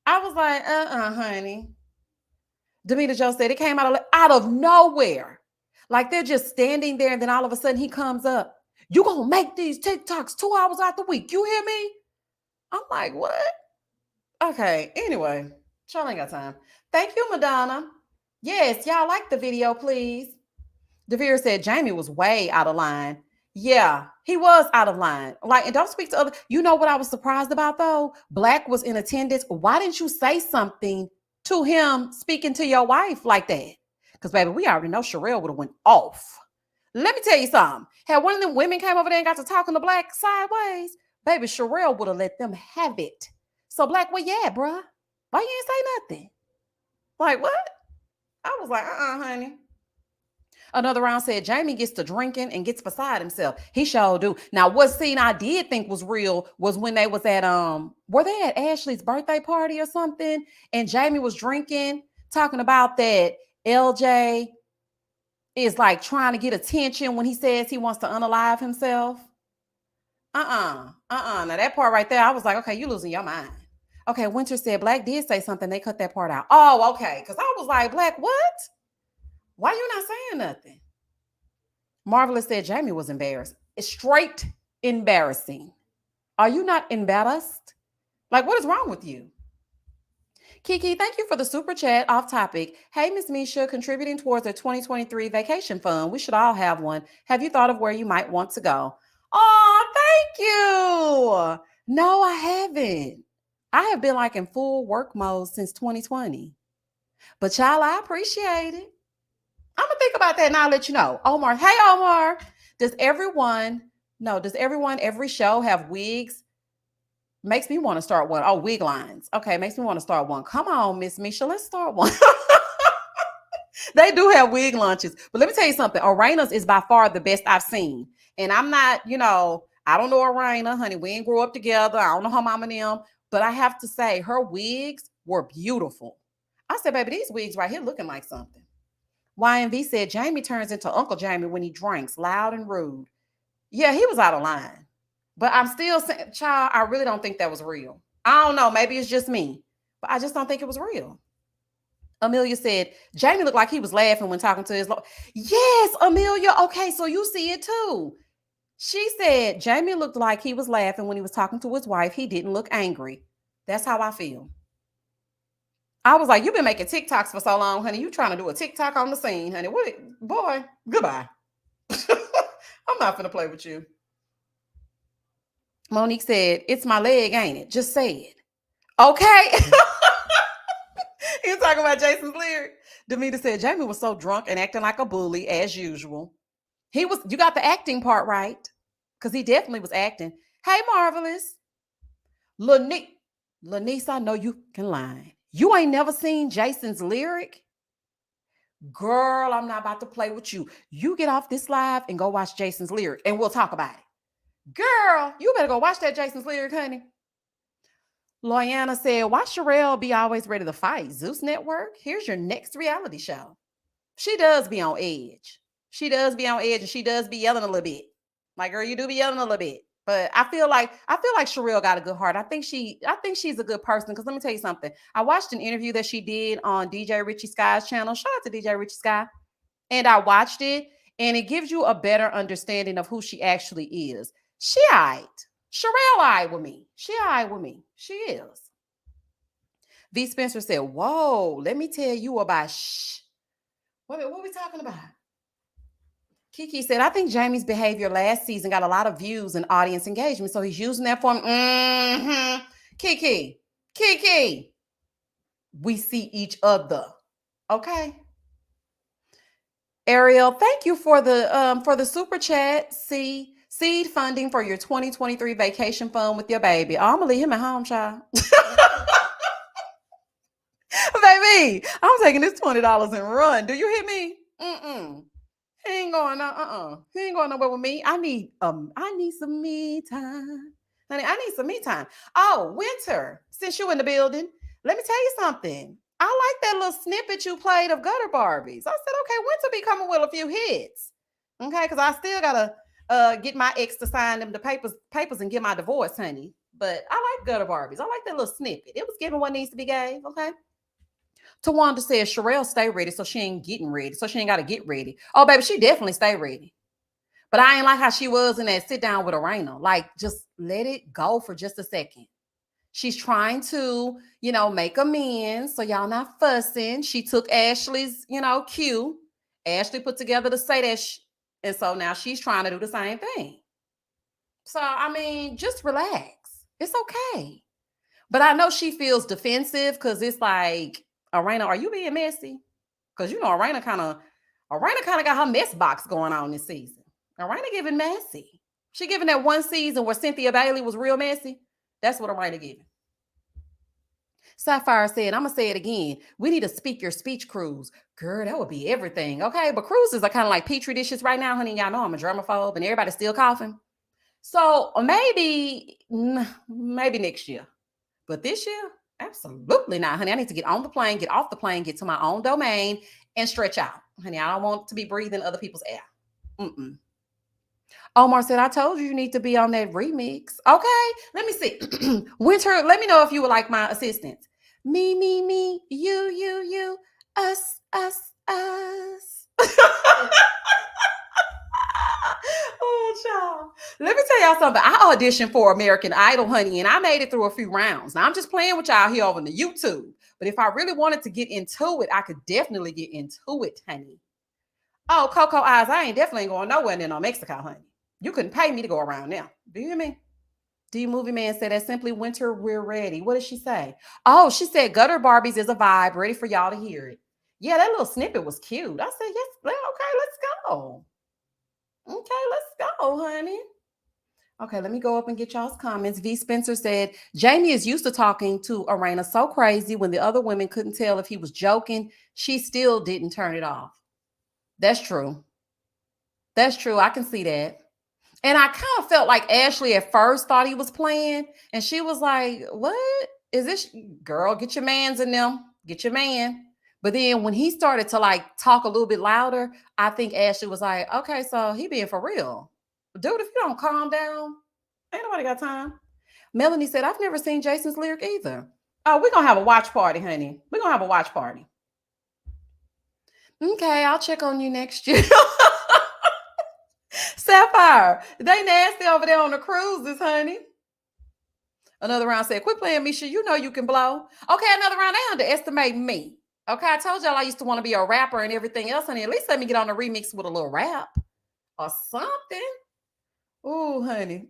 I was like, honey. Demeter Joe said it came out of nowhere. Like they're just standing there and then all of a sudden he comes up. You gonna make these TikToks 2 hours out the week. You hear me? I'm like, what? Okay, anyway. Y'all ain't got time. Thank you, Madonna. Yes, y'all like the video, please. Devere said Jamie was way out of line. Yeah, he was out of line. Like, and don't speak to other. You know what I was surprised about though? Black was in attendance. Why didn't you say something to him speaking to your wife like that? Because baby, we already know Sherelle would have went off. Let me tell you something. Had one of them women came over there and got to talking to Black sideways, baby, Sherelle would have let them have it. So Black, well, yeah, bruh. Why you ain't say nothing? Like, what? I was like, honey. Another round said Jamie gets to drinking and gets beside himself. He sure do. Now, what scene I did think was real was when they was at were they at Ashley's birthday party or something? And Jamie was drinking, talking about that LJ is like trying to get attention when he says he wants to unalive himself. Now that part right there, I was like, okay, you losing your mind. Okay, Winter said Black did say something. They cut that part out. Oh, okay. Because I was like, Black, what? Why you not saying nothing? Marvelous said Jamie was embarrassed. It's straight embarrassing. Are you not embarrassed? Like, what is wrong with you? Kiki, thank you for the super chat. Off topic. Hey, Miss Misha, contributing towards a 2023 vacation fund. We should all have one. Have you thought of where you might want to go? Oh, thank you. No, I haven't. I have been like in full work mode since 2020. But y'all, I appreciate it. I'm gonna think about that and I'll let you know. Omar, hey Omar. Does everyone does everyone every show have wigs? Makes me want to start one. Oh, wig lines. Okay, makes me want to start one. Come on, Miss Misha, let's start one. They do have wig lunches. But let me tell you something. Arena's is by far the best I've seen. And I'm not, I don't know Arena, honey. We ain't grew up together. I don't know her mom and them. But I have to say, her wigs were beautiful. I said, baby, these wigs right here looking like something. YMV said Jamie turns into Uncle Jamie when he drinks, loud and rude. Yeah, he was out of line. But I'm still saying, child, I really don't think that was real. I don't know. Maybe it's just me. But I just don't think it was real. Amelia said, Jamie looked like he was laughing when talking to his Yes, Amelia. Okay, so you see it too. She said Jamie looked like he was laughing when he was talking to his wife. He didn't look angry. That's how I feel. I was like, you've been making TikToks for so long, honey. You trying to do a TikTok on the scene, honey. What, boy, goodbye. I'm not gonna play with you. Monique said, it's my leg, ain't it? Just say it. Okay. You talking about Jason's lyric? Demeter said, Jamie was so drunk and acting like a bully as usual. You got the acting part right. Because he definitely was acting. Hey, Marvelous. Lanice, I know you can lie. You ain't never seen Jason's lyric? Girl, I'm not about to play with you. You get off this live and go watch Jason's lyric and we'll talk about it. Girl, you better go watch that Jason's lyric, honey. Loyana said, why Sherelle be always ready to fight? Zeus Network? Here's your next reality show. She does be on edge. She does be on edge and she does be yelling a little bit. Like, girl, you do be yelling a little bit. But I feel like Sherelle got a good heart. I think she's a good person. Because let me tell you something. I watched an interview that she did on DJ Richie Sky's channel. Shout out to DJ Richie Sky. And I watched it, and it gives you a better understanding of who she actually is. She all right. Sherelle all right with me. She all right with me. She is. V. Spencer said, whoa, let me tell you about What are we talking about? Kiki said, I think Jamie's behavior last season got a lot of views and audience engagement, so he's using that for him. Mm-hmm. Kiki, we see each other. Okay. Ariel, thank you for the super chat. Seed funding for your 2023 vacation fund with your baby. Oh, I'm gonna leave him at home, child. Baby, I'm taking this $20 and run. Do you hear me? He ain't going He ain't going nowhere with me. I need some me time. Honey, I need some me time. Oh, Winter, since you in the building, let me tell you something. I like that little snippet you played of Gutter Barbies. I said, okay, Winter be coming with a few hits. Okay, because I still gotta get my ex to sign them the papers and get my divorce, honey. But I like Gutter Barbies. I like that little snippet. It was given what needs to be gave, okay? Tawanda says Sherelle stay ready, so she ain't getting ready. So she ain't got to get ready. Oh, baby, she definitely stay ready. But I ain't like how she was in that sit down with Arena. Like, just let it go for just a second. She's trying to, make amends. So y'all not fussing. She took Ashley's, cue. Ashley put together to say that. And so now she's trying to do the same thing. So, I mean, just relax. It's okay. But I know she feels defensive because it's like, Arena, are you being messy? Because Arena kind of got her mess box going on this season. Arena giving messy. She giving that one season where Cynthia Bailey was real messy. That's what Arena giving. Sapphire said, I'm gonna say it again. We need a speak your speech cruise. Girl, that would be everything. Okay, but cruises are kind of like petri dishes right now, honey. Y'all know I'm a germaphobe and everybody's still coughing. So maybe next year. But this year, absolutely not, honey. I need to get on the plane, get off the plane, get to my own domain, and stretch out. Honey, I don't want to be breathing other people's air. Omar said, I told you need to be on that remix. Okay, let me see. Winter, let me know if you would like my assistance. Me, you, us. Oh, child. Let me tell y'all something. I auditioned for American Idol, honey, and I made it through a few rounds. Now I'm just playing with y'all here over the YouTube. But if I really wanted to get into it, I could definitely get into it, honey. Oh, Coco Eyes, I ain't definitely ain't going nowhere in no Mexico, honey. You couldn't pay me to go around now. Do you hear me? D Movie Man said that simply winter, we're ready. What did she say? Oh, she said Gutter Barbies is a vibe, ready for y'all to hear it. Yeah, that little snippet was cute. I said, yes, okay, let's go. Okay, let's go, honey. Okay, let me go up and get y'all's comments. V. Spencer said, Jamie is used to talking to Arena so crazy when the other women couldn't tell if he was joking. She still didn't turn it off. That's true. That's true. I can see that. And I kind of felt like Ashley at first thought he was playing. And she was like, what is this? Girl, get your mans in them. Get your man. But then when he started to like talk a little bit louder, I think Ashley was like, okay, so he being for real. Dude, if you don't calm down, ain't nobody got time. Melanie said, I've never seen Jason's lyric either. Oh, we're going to have a watch party, honey. We're going to have a watch party. Okay, I'll check on you next year. Sapphire, they nasty over there on the cruises, honey. Another round said, quit playing, Misha. You know you can blow. Okay, another round, they underestimate me. Okay, I told y'all I used to want to be a rapper and everything else, honey. At least let me get on the remix with a little rap or something. Ooh, honey.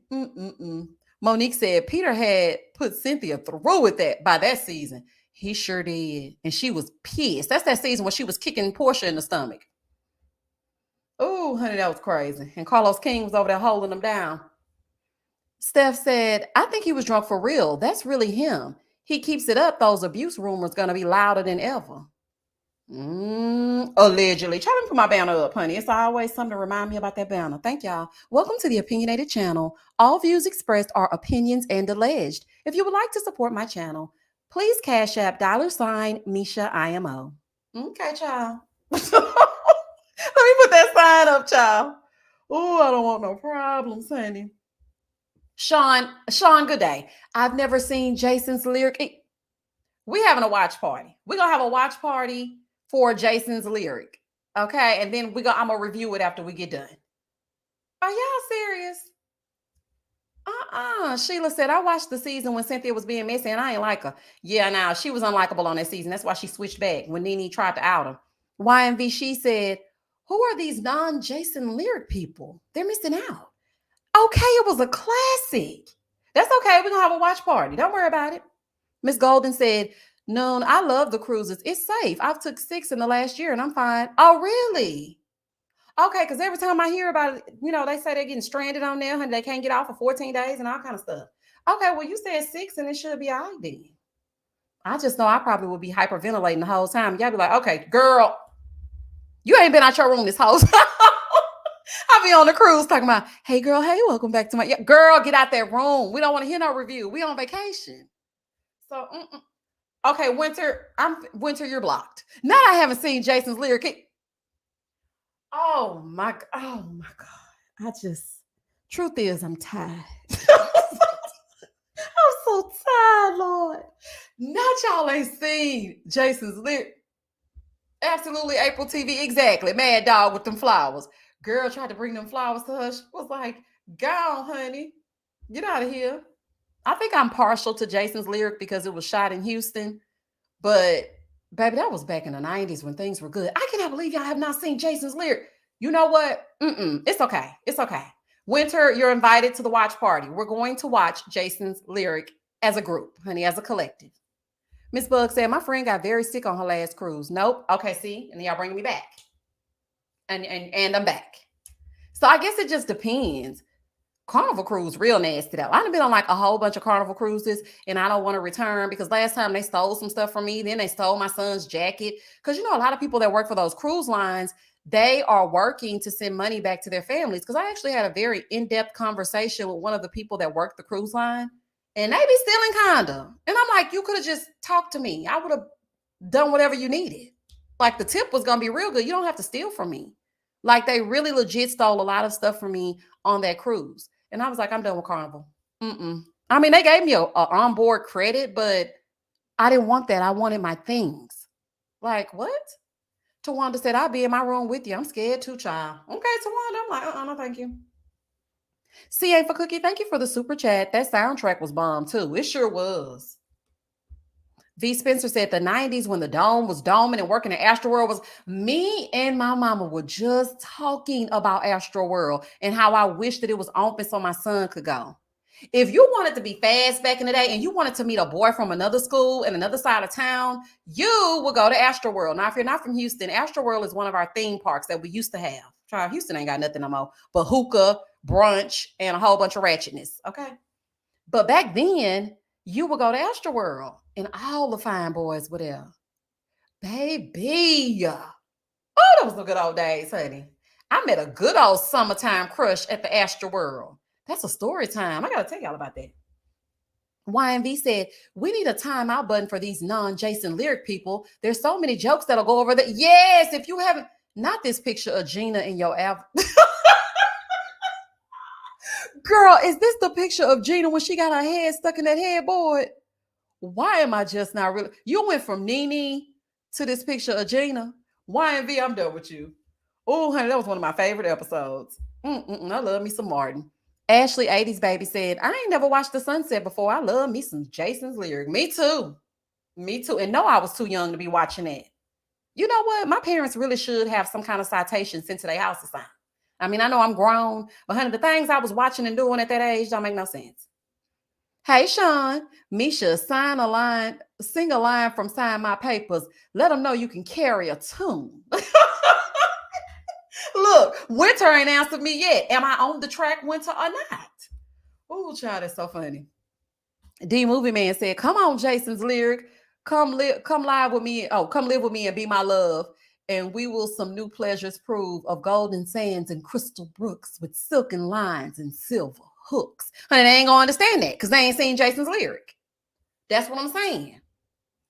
Monique said Peter had put Cynthia through with that by that season. He sure did. And she was pissed. That's that season when she was kicking Portia in the stomach. Oh, honey, that was crazy. And Carlos King was over there holding them down. Steph said, I think he was drunk for real. That's really him. He keeps it up. Those abuse rumors going to be louder than ever. Allegedly. Try to put my banner up, honey. It's always something to remind me about that banner. Thank y'all. Welcome to the Opinionated Channel. All views expressed are opinions and alleged. If you would like to support my channel, please cash app $ Misha IMO. Okay, child. Let me put that sign up, child. Oh, I don't want no problems, honey. Sean, good day. I've never seen Jason's lyric. We having a watch party. We're gonna have a watch party for Jason's lyric. Okay, and then I'm gonna review it after we get done. Are y'all serious? Sheila said, I watched the season when Cynthia was being messy and I ain't like her. Yeah, now she was unlikable on that season. That's why she switched back when Nene tried to out her. YMV, she said, who are these non-Jason lyric people? They're missing out. Okay, it was a classic. That's okay. We're going to have a watch party. Don't worry about it. Miss Golden said, no, I love the cruises. It's safe. I've took 6 in the last year and I'm fine. Oh, really? Okay, because every time I hear about it, they say they're getting stranded on there and they can't get off for 14 days and all kind of stuff. Okay, well, you said 6 and it should be all right then. I just know I probably would be hyperventilating the whole time. Y'all be like, okay, girl, you ain't been out your room this whole time. I'll be on the cruise talking about, hey, girl, hey, welcome back to my... Yeah, girl, get out that room. We don't want to hear no review. We on vacation. So, okay, Winter, you're blocked. Now I haven't seen Jason's lyric. Oh my God. Truth is, I'm tired. I'm so tired, Lord. Not y'all ain't seen Jason's lyric. Absolutely, April TV. Exactly. Mad Dog with them flowers. Girl tried to bring them flowers to her. She was like, go, honey. Get out of here. I think I'm partial to Jason's lyric because it was shot in Houston. But, baby, that was back in the 90s when things were good. I cannot believe y'all have not seen Jason's lyric. You know what? It's okay. It's okay. Winter, you're invited to the watch party. We're going to watch Jason's lyric as a group, honey, as a collective. Miss Bug said, my friend got very sick on her last cruise. Nope. Okay, see? And y'all bringing me back. And I'm back. So I guess it just depends. Carnival cruise real nasty though. I've been on like a whole bunch of Carnival cruises and I don't want to return because last time they stole some stuff from me. Then they stole my son's jacket. Because a lot of people that work for those cruise lines, they are working to send money back to their families. Because I actually had a very in-depth conversation with one of the people that work the cruise line. And they be stealing kinda. And I'm like, you could have just talked to me. I would have done whatever you needed. Like the tip was going to be real good. You don't have to steal from me. Like they really legit stole a lot of stuff from me on that cruise. And I was like, I'm done with Carnival. I mean, they gave me a onboard credit, but I didn't want that. I wanted my things. Like, what? Tawanda said, I'll be in my room with you. I'm scared too, child. Okay, Tawanda. I'm like, no, thank you. CA for Cookie, thank you for the super chat. That soundtrack was bomb too. It sure was. V. Spencer said the 90s when the dome was doming and working at Astroworld was me and my mama were just talking about Astroworld and how I wish that it was open so my son could go. If you wanted to be fast back in the day and you wanted to meet a boy from another school in another side of town, you would go to Astroworld. Now, if you're not from Houston, Astroworld is one of our theme parks that we used to have. Try Houston ain't got nothing no more but hookah, brunch, and a whole bunch of ratchetness. Okay. But back then, you would go to Astroworld and all the fine boys were there. Baby. Oh, those were good old days, honey. I met a good old summertime crush at the Astroworld. That's a story time. I got to tell y'all about that. YNV said, we need a timeout button for these non-Jason Lyric people. There's so many jokes that'll go over that. Yes, if you haven't, not this picture of Gina in your app. Girl, is this the picture of Gina when she got her head stuck in that headboard? Why am I just not really? You went from Nene to this picture of Gina. YNV, I'm done with you. Oh, honey, that was one of my favorite episodes. I love me some Martin. Ashley 80s Baby said, I ain't never watched The Sunset before. I love me some Jason's Lyric. Me too. Me too. And no, I was too young to be watching that. You know what? My parents really should have some kind of citation sent to their house or something. I mean, I know I'm grown, but honey, the things I was watching and doing at that age don't make no sense. Hey, Sean, Misha, sing a line from Sign My Papers. Let them know you can carry a tune. Look, Winter ain't answered me yet. Am I on the track, Winter, or not? Oh, child, that's so funny. D Movie Man said, come on, Jason's Lyric. Come live with me. Oh, come live with me and be my love. And we will some new pleasures prove of golden sands and crystal brooks with silken lines and silver hooks. Honey, they ain't gonna understand that because they ain't seen Jason's Lyric. That's what I'm saying.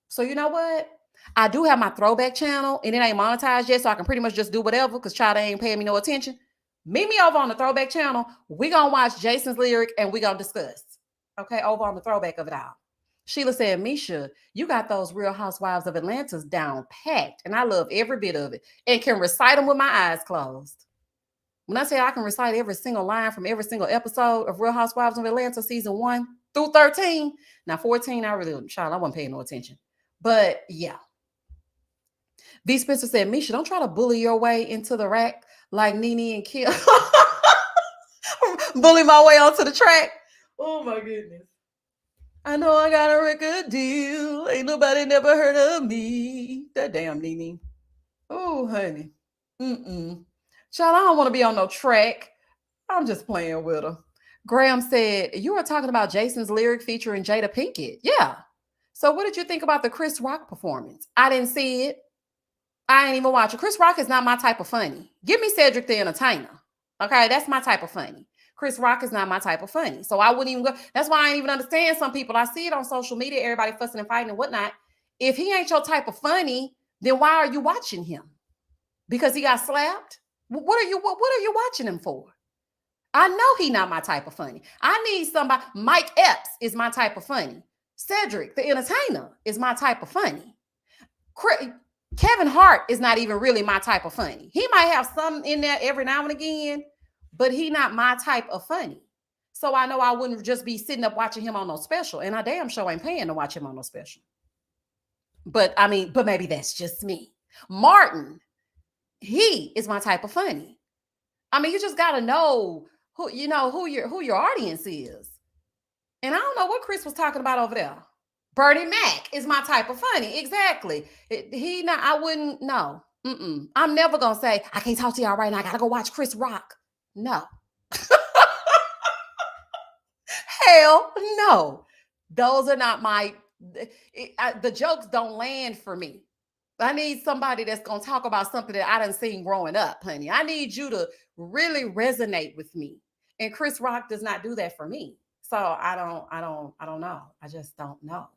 So you know what? I do have my throwback channel and it ain't monetized yet, so I can pretty much just do whatever because child ain't paying me no attention. Meet me over on the throwback channel. We gonna watch Jason's Lyric and we gonna discuss. Okay, over on the throwback of it all. Sheila said, Misha, you got those Real Housewives of Atlanta's down packed, and I love every bit of it and can recite them with my eyes closed. When I say I can recite every single line from every single episode of Real Housewives of Atlanta, season 1 through 13. Now, 14, I wasn't paying no attention. But yeah. V. Spencer said, Misha, don't try to bully your way into the rack like Nene and Kim. Bully my way onto the track. Oh my goodness. I know I got a record deal. Ain't nobody never heard of me. That damn Nene. Oh, honey. Child, I don't want to be on no track. I'm just playing with her. Graham said, you were talking about Jason's Lyric featuring Jada Pinkett. Yeah. So what did you think about the Chris Rock performance? I didn't see it. I ain't even watch it. Chris Rock is not my type of funny. Give me Cedric the Entertainer. Okay, that's my type of funny. Chris Rock is not my type of funny. So I wouldn't even go. That's why I ain't even understand some people. I see it on social media, everybody fussing and fighting and whatnot. If he ain't your type of funny, then why are you watching him? Because he got slapped? What are you watching him for? I know he not my type of funny. I need somebody. Mike Epps is my type of funny. Cedric the Entertainer is my type of funny. Kevin Hart is not even really my type of funny. He might have something in there every now and again, but he not my type of funny. So I know I wouldn't just be sitting up watching him on no special, and I damn sure ain't paying to watch him on no special. But maybe that's just me. Martin, he is my type of funny. I mean, you just gotta know who your audience is. And I don't know what Chris was talking about over there. Bernie Mac is my type of funny. Exactly. I wouldn't know. I'm never gonna say, I can't talk to y'all right now. I gotta go watch Chris Rock. No. Hell no. Those are not the jokes don't land for me. I need somebody that's going to talk about something that I done seen growing up, honey. I need you to really resonate with me. And Chris Rock does not do that for me. So I don't know. I just don't know.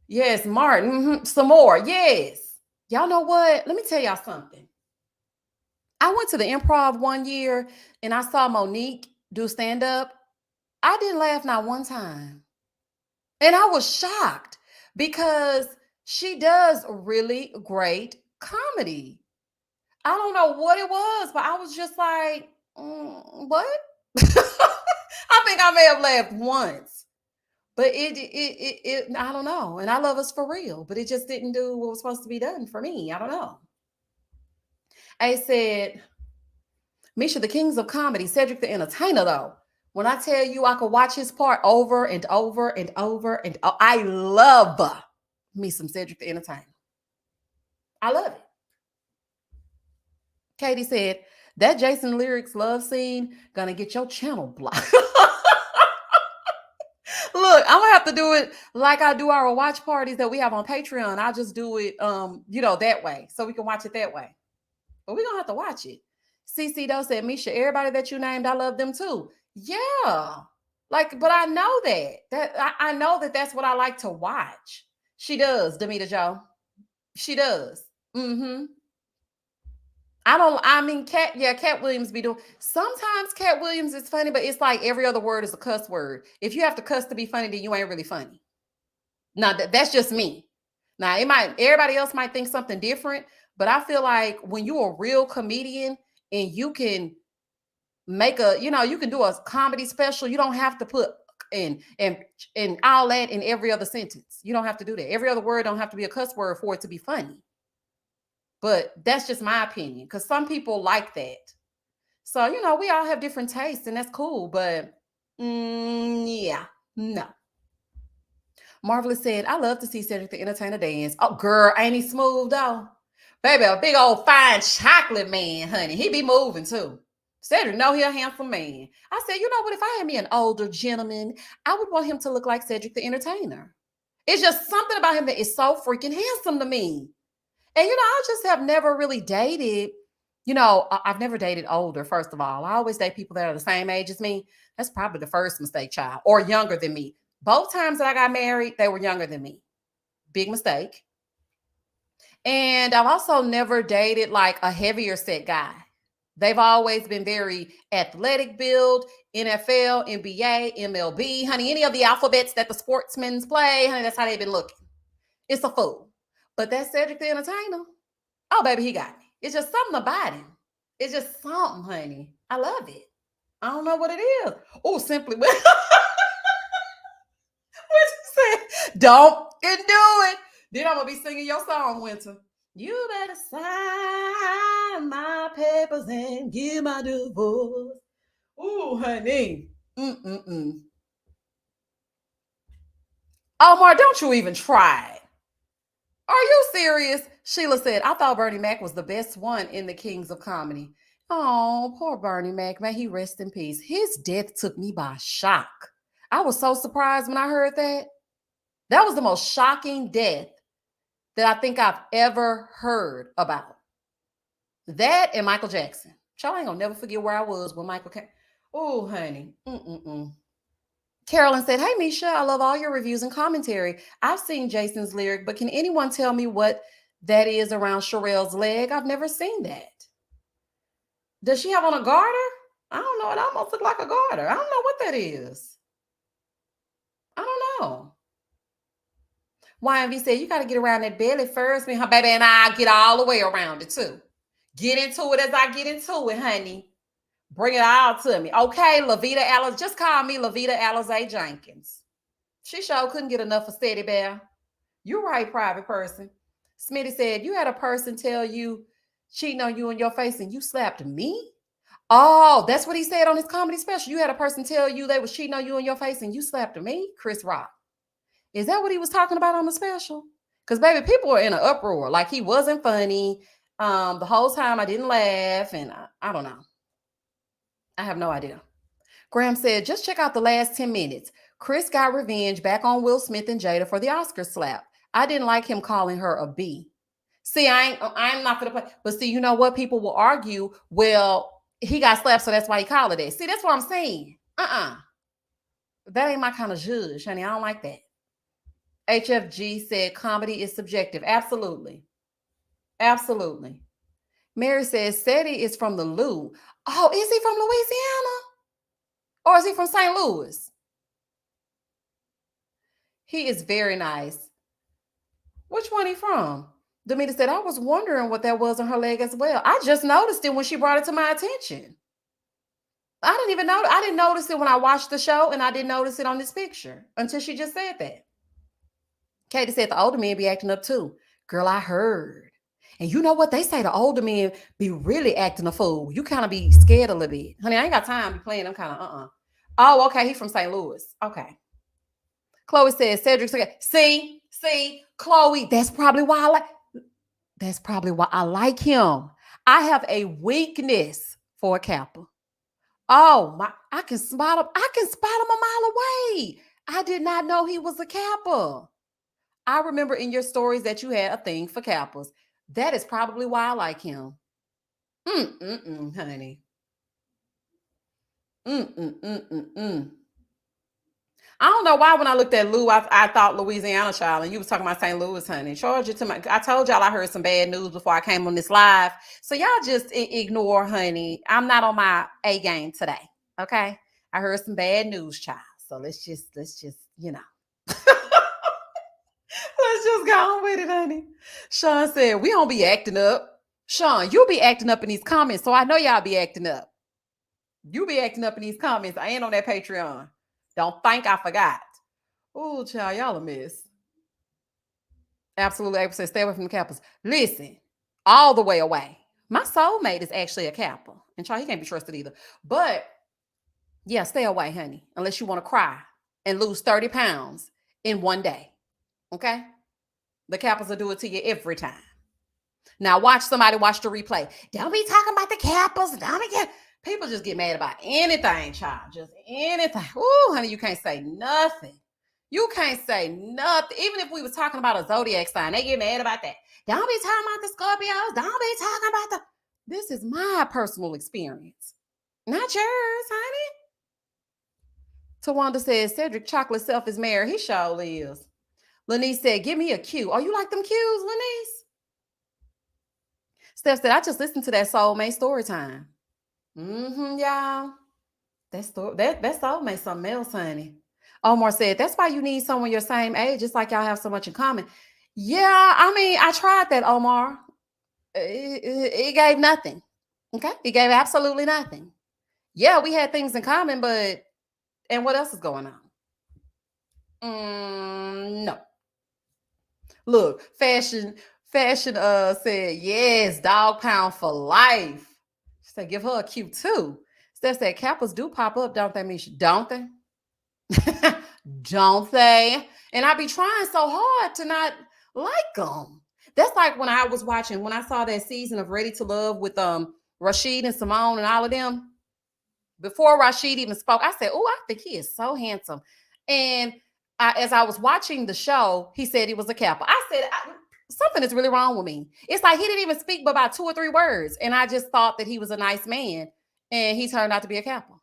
Yes, Martin. Some more. Yes. Y'all know what? Let me tell y'all something. I went to the Improv one year and I saw Monique do stand-up. I didn't laugh not one time. And I was shocked because she does really great comedy. I don't know what it was, but I was just like, what? I think I may have laughed once, but I don't know. And I love us for real, but it just didn't do what was supposed to be done for me. I don't know. I said, Misha, the Kings of Comedy, Cedric the Entertainer, though. When I tell you I could watch his part over and over and over and I love me some Cedric the Entertainer. I love it. Katie said, that Jason Lyrics love scene gonna get your channel blocked. Look, I'm gonna have to do it like I do our watch parties that we have on Patreon. I'll just do it that way. So we can watch it that way. But we're gonna have to watch it. CC Doe said, Misha, everybody that you named, I love them too. Yeah. Like, but I know I know that that's what I like to watch. She does, Demita Joe. She does. Mm-hmm. Cat Williams be doing. Sometimes Cat Williams is funny, but it's like every other word is a cuss word. If you have to cuss to be funny, then you ain't really funny. Now that's just me. Now everybody else might think something different, but I feel like when you're a real comedian and you can make you can do a comedy special, you don't have to put and all that in every other sentence. You don't have to do that. Every other word don't have to be a cuss word for it to be funny. But that's just my opinion, because some people like that. So, we all have different tastes, and that's cool. But yeah, no. Marvelous said, I love to see Cedric the Entertainer dance. Oh, girl, ain't he smooth, though? Baby, a big old fine chocolate man, honey. He be moving, too. Cedric, no, he a handsome man. I said, you know what? If I had me an older gentleman, I would want him to look like Cedric the Entertainer. It's just something about him that is so freaking handsome to me. And, I just have never really dated, I've never dated older, first of all. I always date people that are the same age as me. That's probably the first mistake, child, or younger than me. Both times that I got married, they were younger than me. Big mistake. And I've also never dated like a heavier set guy. They've always been very athletic build, NFL, NBA, MLB, honey, any of the alphabets that the sportsmen play, honey, that's how they've been looking. It's a fool. But that Cedric the Entertainer, oh, baby, he got me. It's just something about him. It's just something, honey. I love it. I don't know what it is. Oh, simply what you say? Don't do it. Then I'm gonna be singing your song, Winter. You better sign my papers and give my divorce. Ooh, honey. Omar, don't you even try it. Are you serious? Sheila said, I thought Bernie Mac was the best one in the Kings of Comedy. Oh, poor Bernie Mac. May he rest in peace. His death took me by shock. I was so surprised when I heard that. That was the most shocking death that I think I've ever heard about. That and Michael Jackson. Y'all ain't gonna never forget where I was when Michael came. Oh, honey. Carolyn said, hey, Misha, I love all your reviews and commentary. I've seen Jason's lyric, but can anyone tell me what that is around Sherelle's leg? I've never seen that. Does she have on a garter? I don't know. It almost looks like a garter. I don't know what that is. I don't know. YMV said, you got to get around that belly first. Me, her baby, and I'll get all the way around it, too. Get into it as I get into it, honey. Bring it all to me. Okay, Lavita Alice. Just call me Lavita Alize Jenkins. She sure couldn't get enough of Steady Bear. You're right, private person. Smitty said, you had a person tell you cheating on you in your face and you slapped me? Oh, that's what he said on his comedy special. You had a person tell you they was cheating on you in your face and you slapped me? Chris Rock. Is that what he was talking about on the special? Because, baby, people are in an uproar. Like, he wasn't funny. The whole time I didn't laugh, and I don't know. I have no idea. Graham said, just check out the last 10 minutes. Chris got revenge back on Will Smith and Jada for the Oscar slap. I didn't like him calling her a B. See, I'm not going to play. But see, you know what? People will argue, well, he got slapped, so that's why he called it that. See, that's what I'm saying. That ain't my kind of judge, honey. I don't like that. HFG said comedy is subjective. Absolutely. Absolutely. Mary says Seti is from the Lou. Oh, is he from Louisiana? Or is he from St. Louis? He is very nice. Which one he from? Demeter said, I was wondering what that was on her leg as well. I just noticed it when she brought it to my attention. I didn't even know. I didn't notice it when I watched the show, and I didn't notice it on this picture until she just said that. Katie said the older men be acting up too. Girl, I heard. And you know what? They say the older men be really acting a fool. You kind of be scared a little bit. Honey, I ain't got time to be playing them kind of Oh, okay. He from St. Louis. Okay. Chloe says Cedric's okay. See, Chloe, that's probably why I like him. I have a weakness for a Kappa. Oh my, I can spot him a mile away. I did not know he was a Kappa. I remember in your stories that you had a thing for Kappas. That is probably why I like him. Honey. Mm. I don't know why when I looked at Lou, I thought Louisiana child, and you was talking about St. Louis, honey. Georgia to my. I told y'all I heard some bad news before I came on this live, so y'all just ignore, honey. I'm not on my A game today. Okay, I heard some bad news, child. So let's just let's just go on with it, honey. Sean said we don't be acting up. Sean, you'll be acting up in these comments, so I know y'all be acting up. You be acting up in these comments. I ain't on that Patreon. Don't think I forgot. Oh, child, y'all a mess. Absolutely 8% stay away from the Kappas. Listen, all the way away. My soulmate is actually a Kappa. And child, he can't be trusted either. But yeah, stay away, honey. Unless you want to cry and lose 30 pounds in one day. Okay? The Kappas will do it to you every time. Now watch somebody watch the replay. Don't be talking about the Kappas. People just get mad about anything, child. Just anything. Ooh, honey, you can't say nothing. You can't say nothing. Even if we was talking about a zodiac sign, they get mad about that. Don't be talking about the Scorpios. Don't be talking about the. This is my personal experience, not yours, honey. Tawanda says Cedric Chocolate Self is married. He sure is. Lanice said, give me a cue. Oh, you like them cues, Lanice? Steph said, I just listened to that soulmate story time. Y'all. That soulmate something else, honey. Omar said, that's why you need someone your same age. It's like y'all have so much in common. Yeah, I mean, I tried that, Omar. It gave nothing. Okay? It gave absolutely nothing. Yeah, we had things in common, but and what else is going on? No. Look, fashion said, yes, dog pound for life. She said, give her a cue too. Steph said, Kappas do pop up, don't they, Misha? Don't they? Don't they? And I be trying so hard to not like them. That's like when I saw that season of Ready to Love with Rashid and Simone and all of them. Before Rashid even spoke, I said, oh, I think he is so handsome. And as I was watching the show, he said he was a Kappa. I said, something is really wrong with me. It's like he didn't even speak but about 2 or 3 words. And I just thought that he was a nice man. And he turned out to be a Kappa.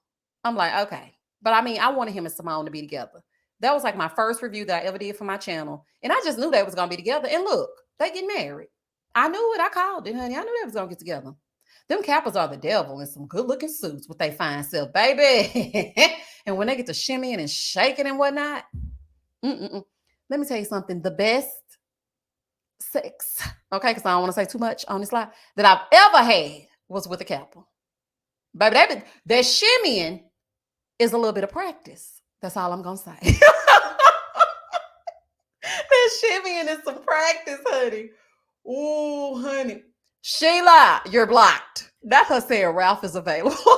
I'm like, okay. But I mean, I wanted him and Simone to be together. That was like my first review that I ever did for my channel. And I just knew they was going to be together. And look, they get married. I knew it. I called it, honey. I knew they was going to get together. Them Kappas are the devil in some good looking suits with they fine self, baby. And when they get to shimmying and shaking and whatnot, let me tell you something. The best sex, okay, because I don't want to say too much on this slide, that I've ever had was with a Kappa. Baby, that shimmying is a little bit of practice. That's all I'm going to say. That shimmying is some practice, honey. Ooh, honey. Sheila, you're blocked. That's her saying Ralph is available. Girl,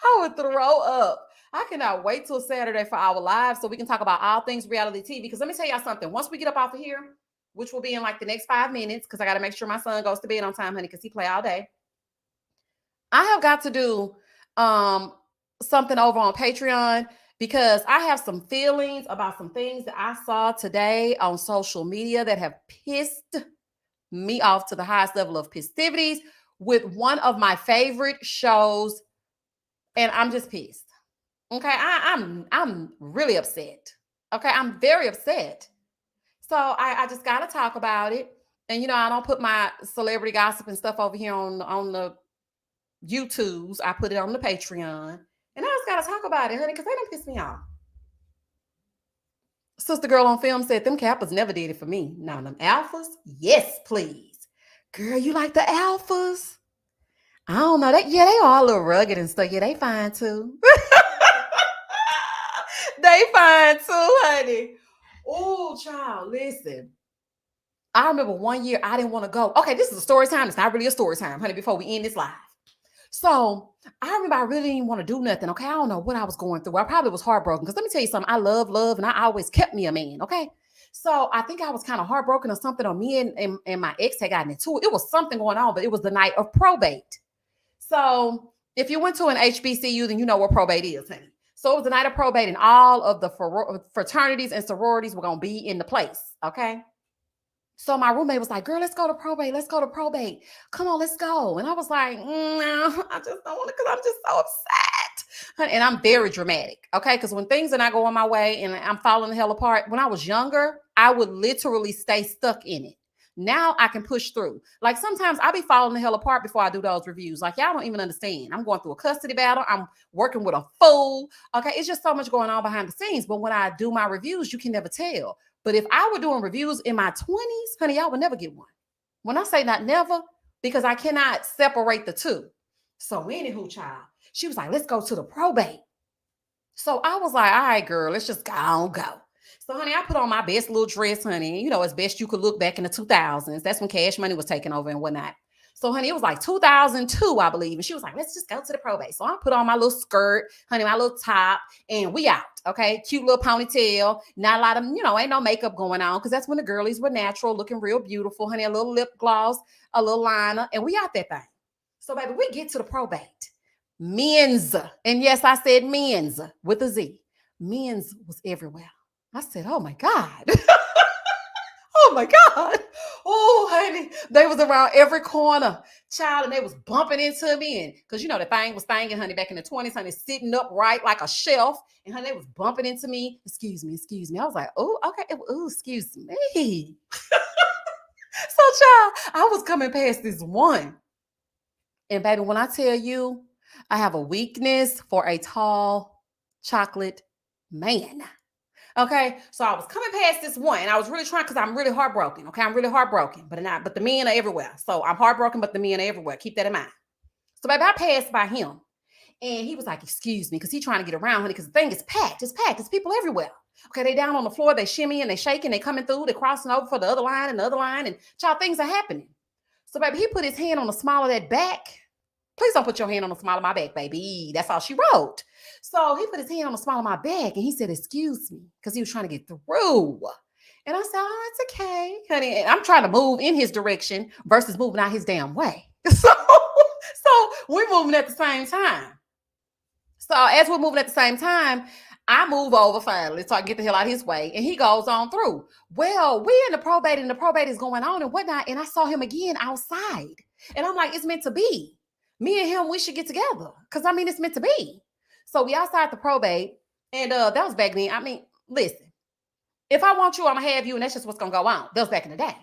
I would throw up. I cannot wait till Saturday for our live so we can talk about all things reality TV. Because let me tell y'all something. Once we get up off of here, which will be in like the next 5 minutes, because I got to make sure my son goes to bed on time, honey, because he play all day. I have got to do something over on Patreon because I have some feelings about some things that I saw today on social media that have pissed me off to the highest level of festivities with one of my favorite shows, and I'm just pissed. Okay, I'm really upset. Okay, I'm very upset. So I just gotta talk about it. And I don't put my celebrity gossip and stuff over here on the YouTubes. I put it on the Patreon. And I just gotta talk about it, honey, because they don't piss me off. Sister girl on film said them Kappas never did it for me. Now them alphas, yes, please. Girl, you like the alphas? I don't know. Yeah, they all a little rugged and stuff. Yeah, they fine too. They fine too, honey. Oh, child, listen. I remember one year I didn't want to go. Okay, this is a story time. It's not really a story time, honey, before we end this live. So I remember I really didn't want to do nothing. Okay, I don't know what I was going through. I probably was heartbroken because let me tell you something. I love, and I always kept me a man. Okay, so I think I was kind of heartbroken or something. Or me and my ex had gotten into it. It was something going on, but it was the night of probate. So if you went to an HBCU, then you know what probate is, honey. So it was the night of probate, and all of the fraternities and sororities were gonna be in the place. Okay. So my roommate was like, girl, let's go to probate. Let's go to probate. Come on, let's go. And I was like, no, I just don't want to because I'm just so upset. And I'm very dramatic. Okay. Because when things are not going my way and I'm falling the hell apart, when I was younger, I would literally stay stuck in it. Now I can push through. Like sometimes I be falling the hell apart before I do those reviews. Like y'all don't even understand. I'm going through a custody battle. I'm working with a fool. Okay. It's just so much going on behind the scenes. But when I do my reviews, you can never tell. But if I were doing reviews in my 20s, honey, I would never get one. When I say not never, because I cannot separate the two. So anywho, child, she was like, let's go to the probate. So I was like, all right, girl, let's just go. So, honey, I put on my best little dress, honey, you know, as best you could look back in the 2000s. That's when Cash Money was taking over and whatnot. So, honey, it was like 2002, I believe. And she was like, let's just go to the probate. So I put on my little skirt, honey, my little top, and we out. Okay. Cute little ponytail. Not a lot of, ain't no makeup going on because that's when the girlies were natural, looking real beautiful. Honey, a little lip gloss, a little liner, and we out that thing. So, baby, we get to the probate. Men's. And yes, I said men's with a Z. Men's was everywhere. I said, oh my God. Oh my God. Oh, honey. They was around every corner, child, and they was bumping into me. And because the thing was thangin', honey, back in the 20s, honey, sitting upright like a shelf. And honey, they was bumping into me. Excuse me. I was like, oh, okay. Oh, excuse me. So, child, I was coming past this one. And baby, when I tell you, I have a weakness for a tall chocolate man. Okay, so I was coming past this one, and I was really trying because I'm really heartbroken. Okay, I'm really heartbroken, but the men are everywhere. So I'm heartbroken, but the men are everywhere. Keep that in mind. So baby, I passed by him, and he was like, "Excuse me," because he's trying to get around, honey, because the thing is packed. It's packed. There's people everywhere. Okay, they down on the floor, they shimmy and they shaking, they coming through, they crossing over for the other line and the other line, and child, things are happening. So baby, he put his hand on the small of that back. Please don't put your hand on the small of my back, baby. That's all she wrote. So he put his hand on the small of my back and he said, excuse me, because he was trying to get through. And I said, oh, it's okay, honey. And I'm trying to move in his direction versus moving out his damn way. So we're moving at the same time. So as we're moving at the same time, I move over finally so I get the hell out of his way. And he goes on through. Well, we're in the probate and the probate is going on and whatnot. And I saw him again outside. And I'm like, it's meant to be. Me and him, we should get together. Because, it's meant to be. So we outside the probate. And that was back then. Listen, if I want you, I'm going to have you. And that's just what's going to go on. That was back in the day.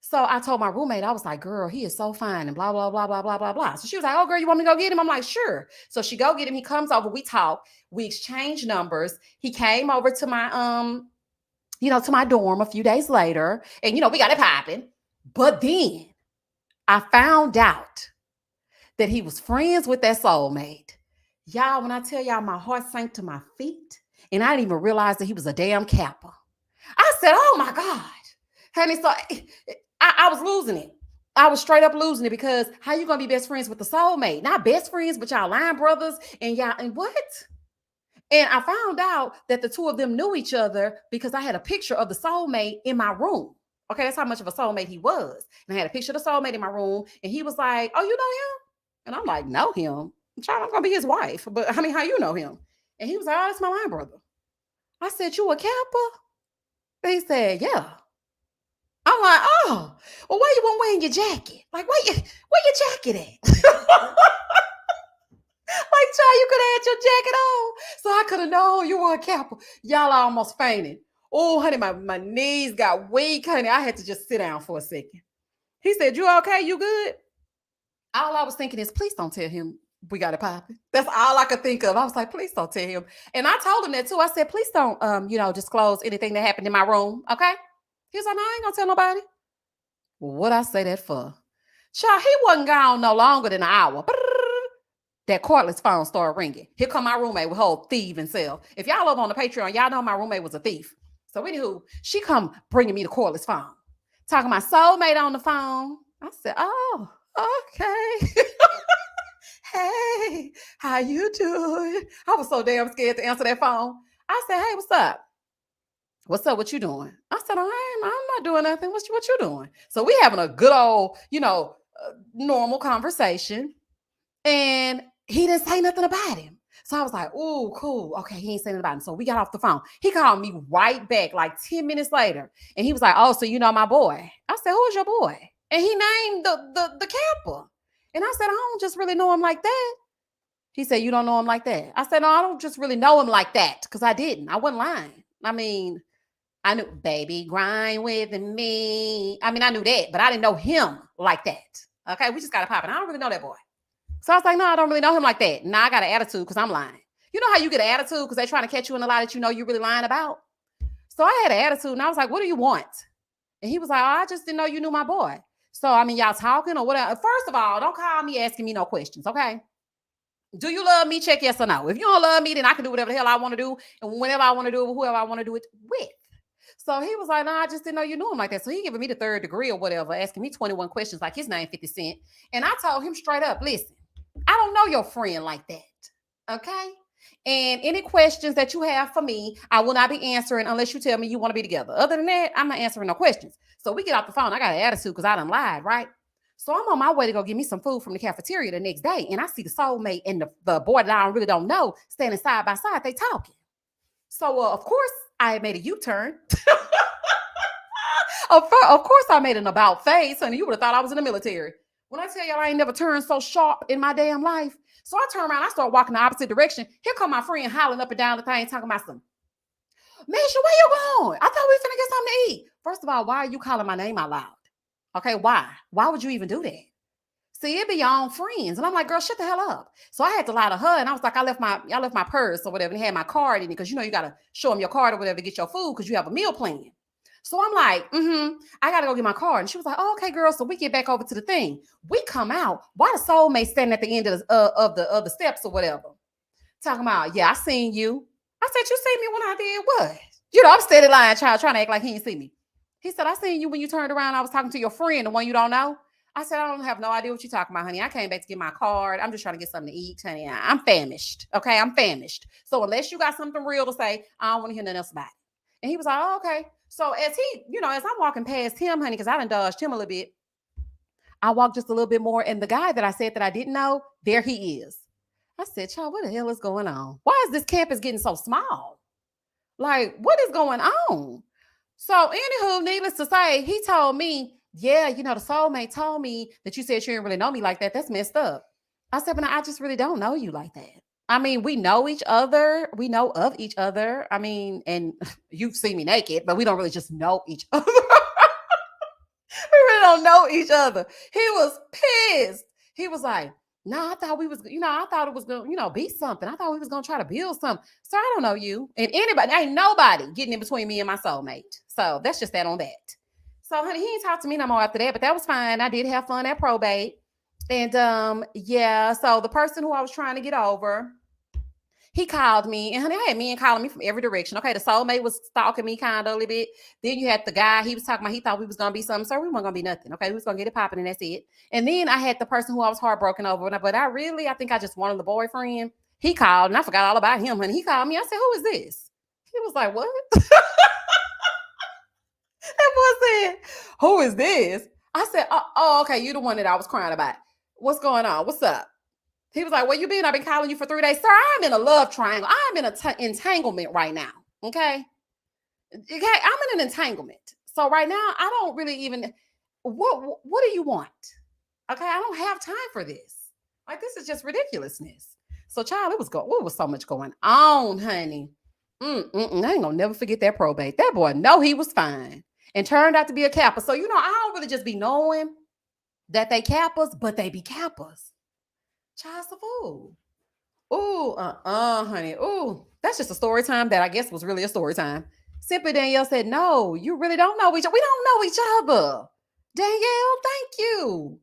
So I told my roommate, I was like, girl, he is so fine and blah, blah, blah, blah, blah, blah, blah. So she was like, oh, girl, you want me to go get him? I'm like, sure. So she go get him. He comes over. We talk. We exchange numbers. He came over to my, to my dorm a few days later. And, we got it popping. But then I found out that he was friends with that soulmate. Y'all, when I tell y'all, my heart sank to my feet. And I didn't even realize that he was a damn Kappa. I said, oh, my God. Honey, so I was losing it. I was straight up losing it because how you gonna be best friends with the soulmate? Not best friends, but y'all line brothers and y'all and what? And I found out that the two of them knew each other because I had a picture of the soulmate in my room. Okay, that's how much of a soulmate he was. And I had a picture of the soulmate in my room, and he was like, "Oh, you know him?" And I'm like, "Know him? I'm gonna be his wife, but how you know him?" And he was like, "Oh, that's my line brother." I said, "You a Kappa?" And he said, "Yeah." I'm like, oh, well, why you won't wearing your jacket? Like, where your jacket at? Like, child, you could have had your jacket on. So I could have known you were a Kappa. Y'all almost fainted. Oh, honey, my knees got weak, honey. I had to just sit down for a second. He said, you okay? You good? All I was thinking is, please don't tell him We got it popping. That's all I could think of. I was like, please don't tell him. And I told him that too. I said, please don't, disclose anything that happened in my room. Okay. He was like, no, I ain't gonna tell nobody. Well, what I say that for? Child, he wasn't gone no longer than an hour. That cordless phone started ringing. Here come my roommate with whole thieving self. If y'all over on the Patreon, y'all know my roommate was a thief. So anywho, she come bringing me the cordless phone. Talking my soulmate on the phone. I said, oh, okay. Hey, how you doing? I was so damn scared to answer that phone. I said, hey, what's up? What's up? What you doing? I said, I'm not doing nothing. What you doing? So we having a good old, normal conversation. And he didn't say nothing about him. So I was like, oh, cool. Okay, he ain't saying nothing about him. So we got off the phone. He called me right back like 10 minutes later. And he was like, oh, so you know my boy. I said, who is your boy? And he named the camper. And I said, I don't just really know him like that. He said, you don't know him like that? I said, no, I don't just really know him like that. Because I didn't. I wasn't lying. I mean, I knew, baby, grind with me. I mean, I knew that, but I didn't know him like that. Okay, we just got to pop it. I don't really know that boy. So I was like, no, I don't really know him like that. Now I got an attitude because I'm lying. You know how you get an attitude because they're trying to catch you in a lie that you know you're really lying about? So I had an attitude and I was like, what do you want? And he was like, oh, I just didn't know you knew my boy. So, I mean, y'all talking or whatever. First of all, don't call me asking me no questions, okay? Do you love me? Check yes or no. If you don't love me, then I can do whatever the hell I want to do. And whenever I want to do it with whoever I want to do it with. So he was like, no, I just didn't know you knew him like that. So he giving me the third degree or whatever, asking me 21 questions like his name 50 Cent. And I told him straight up, listen, I don't know your friend like that. Okay? And any questions that you have for me, I will not be answering unless you tell me you want to be together. Other than that, I'm not answering no questions. So we get off the phone. I got an attitude because I done lied, right? So I'm on my way to go get me some food from the cafeteria the next day. And I see the soulmate and the boy that I really don't know standing side by side. They talking. So, of course, I made a U-turn. Of course, I made an about face, honey. You would have thought I was in the military. When I tell y'all I ain't never turned so sharp in my damn life. So I turn around, I start walking the opposite direction. Here come my friend hollering up and down the thing, talking about something. Misha, where you going? I thought we finna get something to eat. First of all, why are you calling my name out loud? Okay, why? Why would you even do that? See, it be your own friends. And I'm like, girl, shut the hell up. So I had to lie to her. And I was like, I left my purse or whatever. And had my card in it because, you got to show them your card or whatever to get your food because you have a meal plan. So I'm like, I got to go get my card. And she was like, oh, okay, girl. So we get back over to the thing. We come out. Why the soulmate standing at the end of the steps or whatever? Talking about, yeah, I seen you. I said, you seen me when I did what? I'm steady lying, child, trying to act like he didn't see me. He said, I seen you when you turned around. I was talking to your friend, the one you don't know. I said, I don't have no idea what you're talking about, honey. I came back to get my card. I'm just trying to get something to eat, honey. I'm famished. Okay, I'm famished. So unless you got something real to say, I don't want to hear nothing else about it. And he was like, oh, okay. So as I'm walking past him, honey, because I done dodged him a little bit, I walked just a little bit more. And the guy that I said that I didn't know, there he is. I said, child, what the hell is going on? Why is this campus getting so small? Like, what is going on? So, anywho, needless to say, he told me, yeah, the soulmate told me that you said you didn't really know me like that. That's messed up. I said, but I just really don't know you like that. I mean, we know each other. We know of each other. I mean, and you've seen me naked, but we don't really just know each other. We really don't know each other. He was pissed. He was like, no, I thought we was, I thought it was going to, be something. I thought we was going to try to build something. So I don't know you. And anybody, ain't nobody getting in between me and my soulmate. So that's just that on that. So, honey, he ain't talked to me no more after that, but that was fine. I did have fun at probate. And, yeah, so the person who I was trying to get over, he called me, and honey, I had men calling me from every direction. Okay, the soulmate was stalking me kind of a little bit. Then you had the guy, he was talking about, he thought we was going to be something. So we weren't going to be nothing. Okay, we was going to get it popping, and that's it. And then I had the person who I was heartbroken over, but I think I just wanted the boyfriend. He called, and I forgot all about him, honey. He called me. I said, who is this? He was like, what? That boy said, who is this? I said, oh, okay, you the one that I was crying about. What's going on? What's up? He was like, where you been? I've been calling you for 3 days. Sir, I'm in a love triangle. I'm in an entanglement right now. Okay? I'm in an entanglement. So right now, I don't really even, what do you want? Okay? I don't have time for this. Like, this is just ridiculousness. So, child, it was so much going on, honey. I ain't gonna never forget that probate. That boy, no, he was fine. And turned out to be a Kappa. So, I don't really just be knowing that they Kappas, but they be Kappas. Child of food. Ooh, honey. Ooh, that's just a story time that I guess was really a story time. Simply Danielle said, no, you really don't know each other. We don't know each other. Danielle, thank you.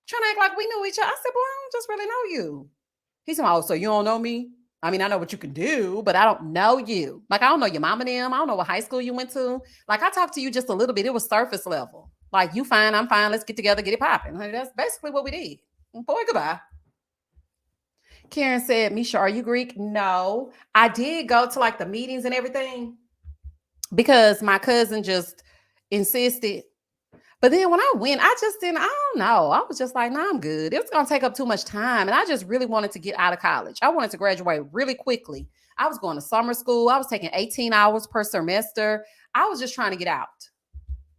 Trying to act like we knew each other. I said, well, I don't just really know you. He said, oh, so you don't know me? I mean, I know what you can do, but I don't know you. Like, I don't know your mom and them. I don't know what high school you went to. Like, I talked to you just a little bit. It was surface level. Like, you fine, I'm fine. Let's get together, get it popping. Honey, that's basically what we did. Boy, goodbye. Karen said, Misha, are you Greek? No. I did go to like the meetings and everything because my cousin just insisted. But then when I went, I just didn't, I don't know. I was just like, nah, I'm good. It was going to take up too much time. And I just really wanted to get out of college. I wanted to graduate really quickly. I was going to summer school. I was taking 18 hours per semester. I was just trying to get out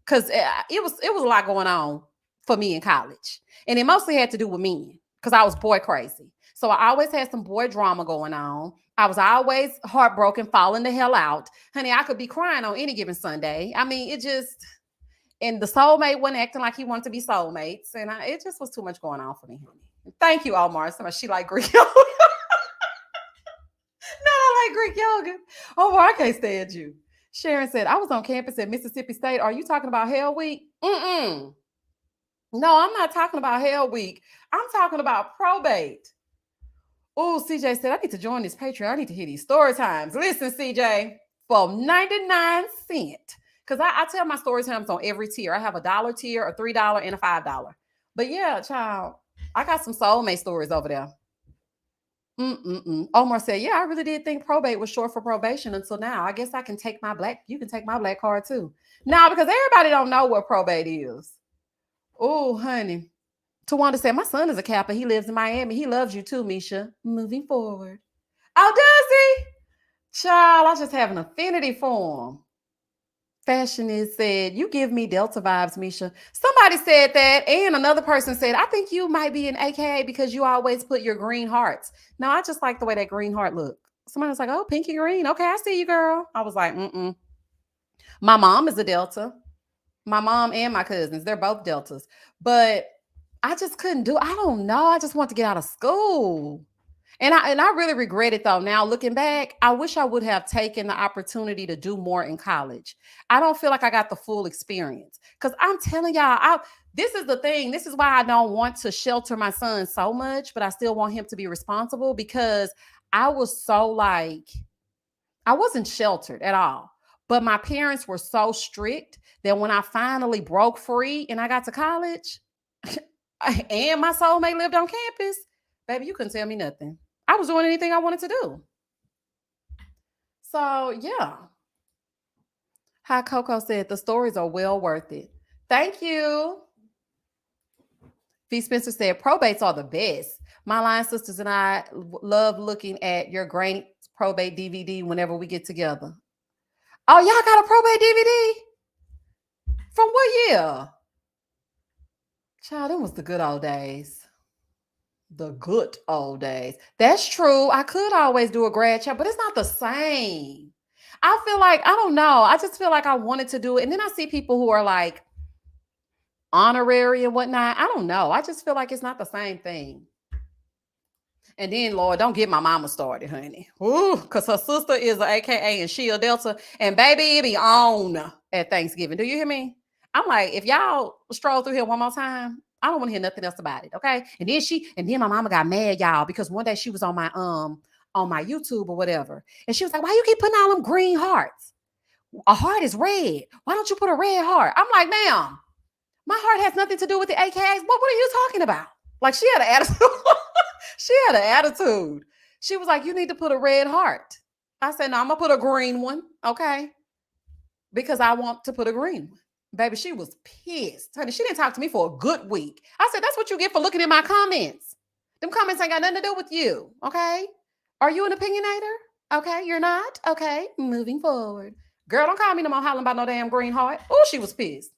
because it was a lot going on for me in college. And it mostly had to do with men because I was boy crazy. So I always had some boy drama going on. I was always heartbroken, falling the hell out. Honey, I could be crying on any given Sunday. I mean, it just, and the soulmate wasn't acting like he wanted to be soulmates. And it just was too much going on for me, honey. Thank you, Omar. So much she like Greek yogurt. No, I like Greek yogurt. Omar, I can't stand you. Sharon said, I was on campus at Mississippi State. Are you talking about Hell Week? Mm-mm. No, I'm not talking about Hell Week. I'm talking about probate. Oh, CJ said, I need to join this Patreon. I need to hear these story times. Listen, CJ, for 99 cents. Because I tell my story times on every tier. I have $1 tier, a $3, and a $5. But yeah, child, I got some soulmate stories over there. Omar said, yeah, I really did think probate was short for probation until now. I guess you can take my black card too. Now, because everybody don't know what probate is. Oh, honey. Tawanda said, my son is a Kappa. He lives in Miami. He loves you too, Misha. Moving forward. Oh, does he? Child, I just have an affinity for him. Fashionist said, you give me Delta vibes, Misha. Somebody said that, and another person said, I think you might be an AKA because you always put your green hearts. No, I just like the way that green heart looked. Somebody was like, oh, pinky green. Okay, I see you, girl. I was like, My mom is a Delta. My mom and my cousins, they're both Deltas. But I just couldn't do. I don't know. I just want to get out of school. And I really regret it though. Now looking back, I wish I would have taken the opportunity to do more in college. I don't feel like I got the full experience. Because I'm telling y'all, this is the thing. This is why I don't want to shelter my son so much, but I still want him to be responsible because I was so like, I wasn't sheltered at all. But my parents were so strict that when I finally broke free and I got to college, and my soulmate lived on campus, baby, you couldn't tell me nothing. I was doing anything I wanted to do. So, yeah. Hi, Coco said, the stories are well worth it. Thank you. V. Spencer said, probates are the best. My line sisters and I love looking at your great probate DVD whenever we get together. Oh, y'all got a probate DVD? From what year? Child, it was the good old days. The good old days. That's true. I could always do a grad chat, but it's not the same. I feel like, I don't know. I just feel like I wanted to do it. And then I see people who are like honorary and whatnot. I don't know. I just feel like it's not the same thing. And then, Lord, don't get my mama started, honey. Ooh, because her sister is an AKA and she a Delta. And baby, it be on at Thanksgiving. Do you hear me? I'm like, if y'all stroll through here one more time, I don't want to hear nothing else about it. Okay. And then my mama got mad, y'all, because one day she was on my YouTube or whatever. And she was like, why you keep putting all them green hearts? A heart is red. Why don't you put a red heart? I'm like, ma'am, my heart has nothing to do with the AKAs. What are you talking about? Like she had an attitude. She had an attitude. She was like, you need to put a red heart. I said, no, I'm going to put a green one. Okay. Because I want to put a green one. Baby, she was pissed. Honey, she didn't talk to me for a good week. I said, that's what you get for looking at my comments. Them comments ain't got nothing to do with you. Okay. Are you an opinionator? Okay. You're not? Okay. Moving forward. Girl, don't call me no more hollering about no damn green heart. Oh, she was pissed.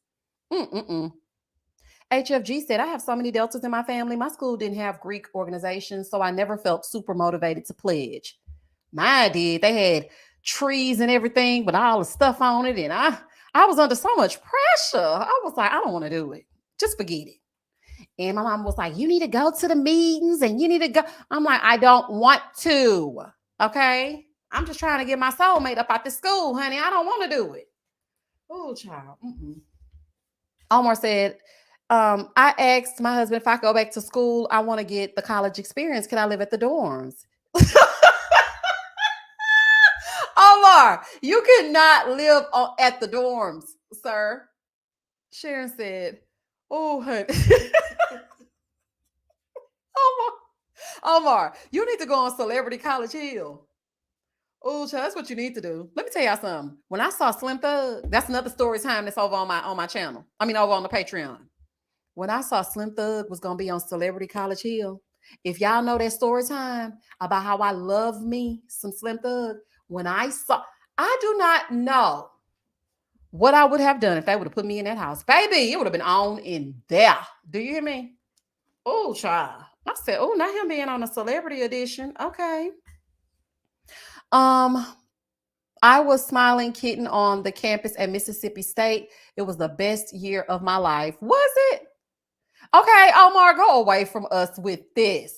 HFG said, I have so many Deltas in my family. My school didn't have Greek organizations, so I never felt super motivated to pledge. Mine did. They had trees and everything, but all the stuff on it. And I was under so much pressure. I was like, I don't want to do it. Just forget it. And my mom was like, you need to go to the meetings and you need to go. I'm like, I don't want to. Okay. I'm just trying to get my soulmate up out the school, honey. I don't want to do it. Oh, child. Omar said, I asked my husband if I go back to school, I want to get the college experience. Can I live at the dorms? Omar, you cannot live at the dorms, sir. Sharon said, oh, honey. Omar, Omar, you need to go on Celebrity College Hill. Oh, that's what you need to do. Let me tell y'all something. When I saw Slim Thug, that's another story time that's over on my channel. I mean, over on the Patreon. When I saw Slim Thug was gonna be on Celebrity College Hill, if y'all know that story time about how I love me some Slim Thug, when I do not know what I would have done if they would have put me in that house. Baby, it would have been on in there. Do you hear me? Oh, child. I said, oh, not him being on a celebrity edition. Okay. Um, I was smiling kitten on the campus at Mississippi State. It was the best year of my life. Was it? Okay, Omar, go away from us with this.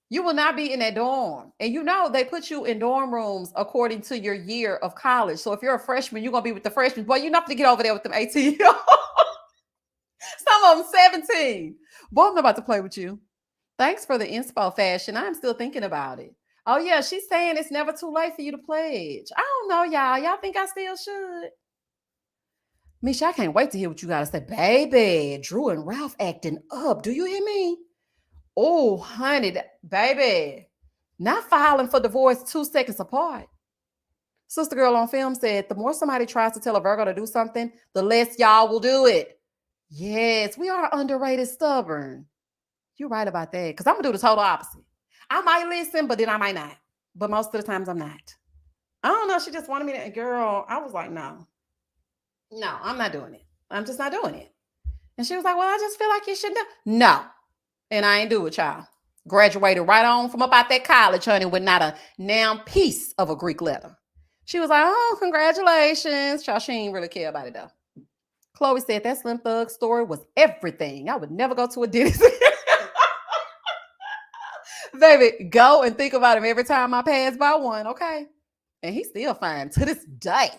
You will not be in that dorm. And you know, they put you in dorm rooms according to your year of college. So if you're a freshman, you're going to be with the freshmen. Boy, you have to get over there with them 18. Some of them 17. Boy, I'm not about to play with you. Thanks for the inspo fashion. I'm still thinking about it. Oh, yeah, she's saying it's never too late for you to pledge. I don't know, y'all. Y'all think I still should? Misha, I can't wait to hear what you got to say. Baby, Drew and Ralph acting up. Do you hear me? Oh, honey, baby. Not filing for divorce 2 seconds apart. Sister Girl on Film said, the more somebody tries to tell a Virgo to do something, the less y'all will do it. Yes, we are underrated stubborn. You're right about that. Because I'm going to do the total opposite. I might listen, but then I might not. But most of the times I'm not. I don't know. She just wanted me to, girl. I was like, no. No, I'm not doing it. I'm just not doing it. And she was like, well, I just feel like you should do. No. And I ain't do it, y'all. Graduated right on from up out that college, honey, with not a damn piece of a Greek letter. She was like, oh, congratulations. Child, she ain't really care about it, though. Chloe said that Slim Thug story was everything. I would never go to a dentist. Baby, go and think about him every time I pass by one, okay? And he's still fine to this day.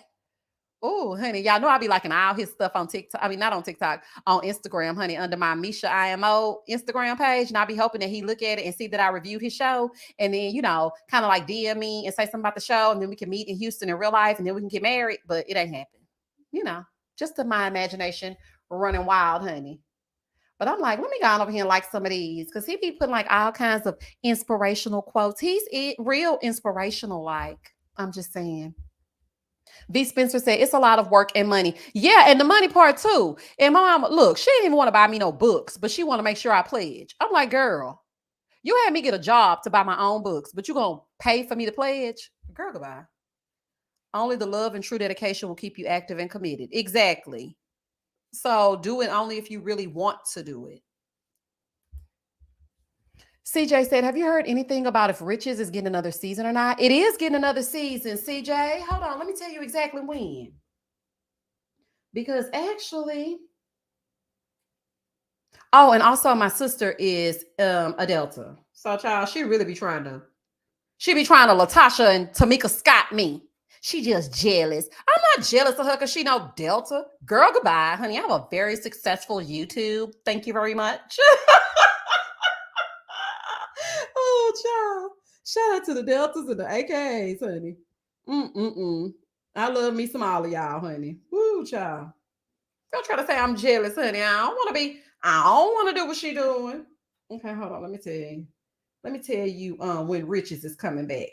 Oh, honey, y'all know I be liking all his stuff on TikTok. I mean, not on TikTok, on Instagram, honey, under my Misha IMO Instagram page. And I be hoping that he look at it and see that I reviewed his show. And then, you know, kind of like DM me and say something about the show. And then we can meet in Houston in real life and then we can get married. But it ain't happened. You know, just to my imagination running wild, honey. But I'm like, let me go on over here and like some of these because he be putting like all kinds of inspirational quotes. He's real inspirational, like, I'm just saying. V. Spencer said, it's a lot of work and money. Yeah, and the money part too. And my mom, look, she didn't even want to buy me no books, but she want to make sure I pledge. I'm like, girl, you had me get a job to buy my own books, but you going to pay for me to pledge? Girl, goodbye. Only the love and true dedication will keep you active and committed. Exactly. So do it only if you really want to do it. CJ said, have you heard anything about if Riches is getting another season or not? It is getting another season, CJ. Hold on, let me tell you exactly when. Because actually, oh, and also my sister is a Delta. So child, she be trying to Latasha and Tamika Scott me. She just jealous. I'm not jealous of her because she know Delta. Girl, goodbye, honey. I have a very successful YouTube. Thank you very much. Oh, child. Shout out to the Deltas and the AKAs, honey. I love me some all of y'all, honey. Woo, child. Don't try to say I'm jealous, honey. I don't want to do what she doing. Okay, hold on. Let me tell you. When Riches is coming back.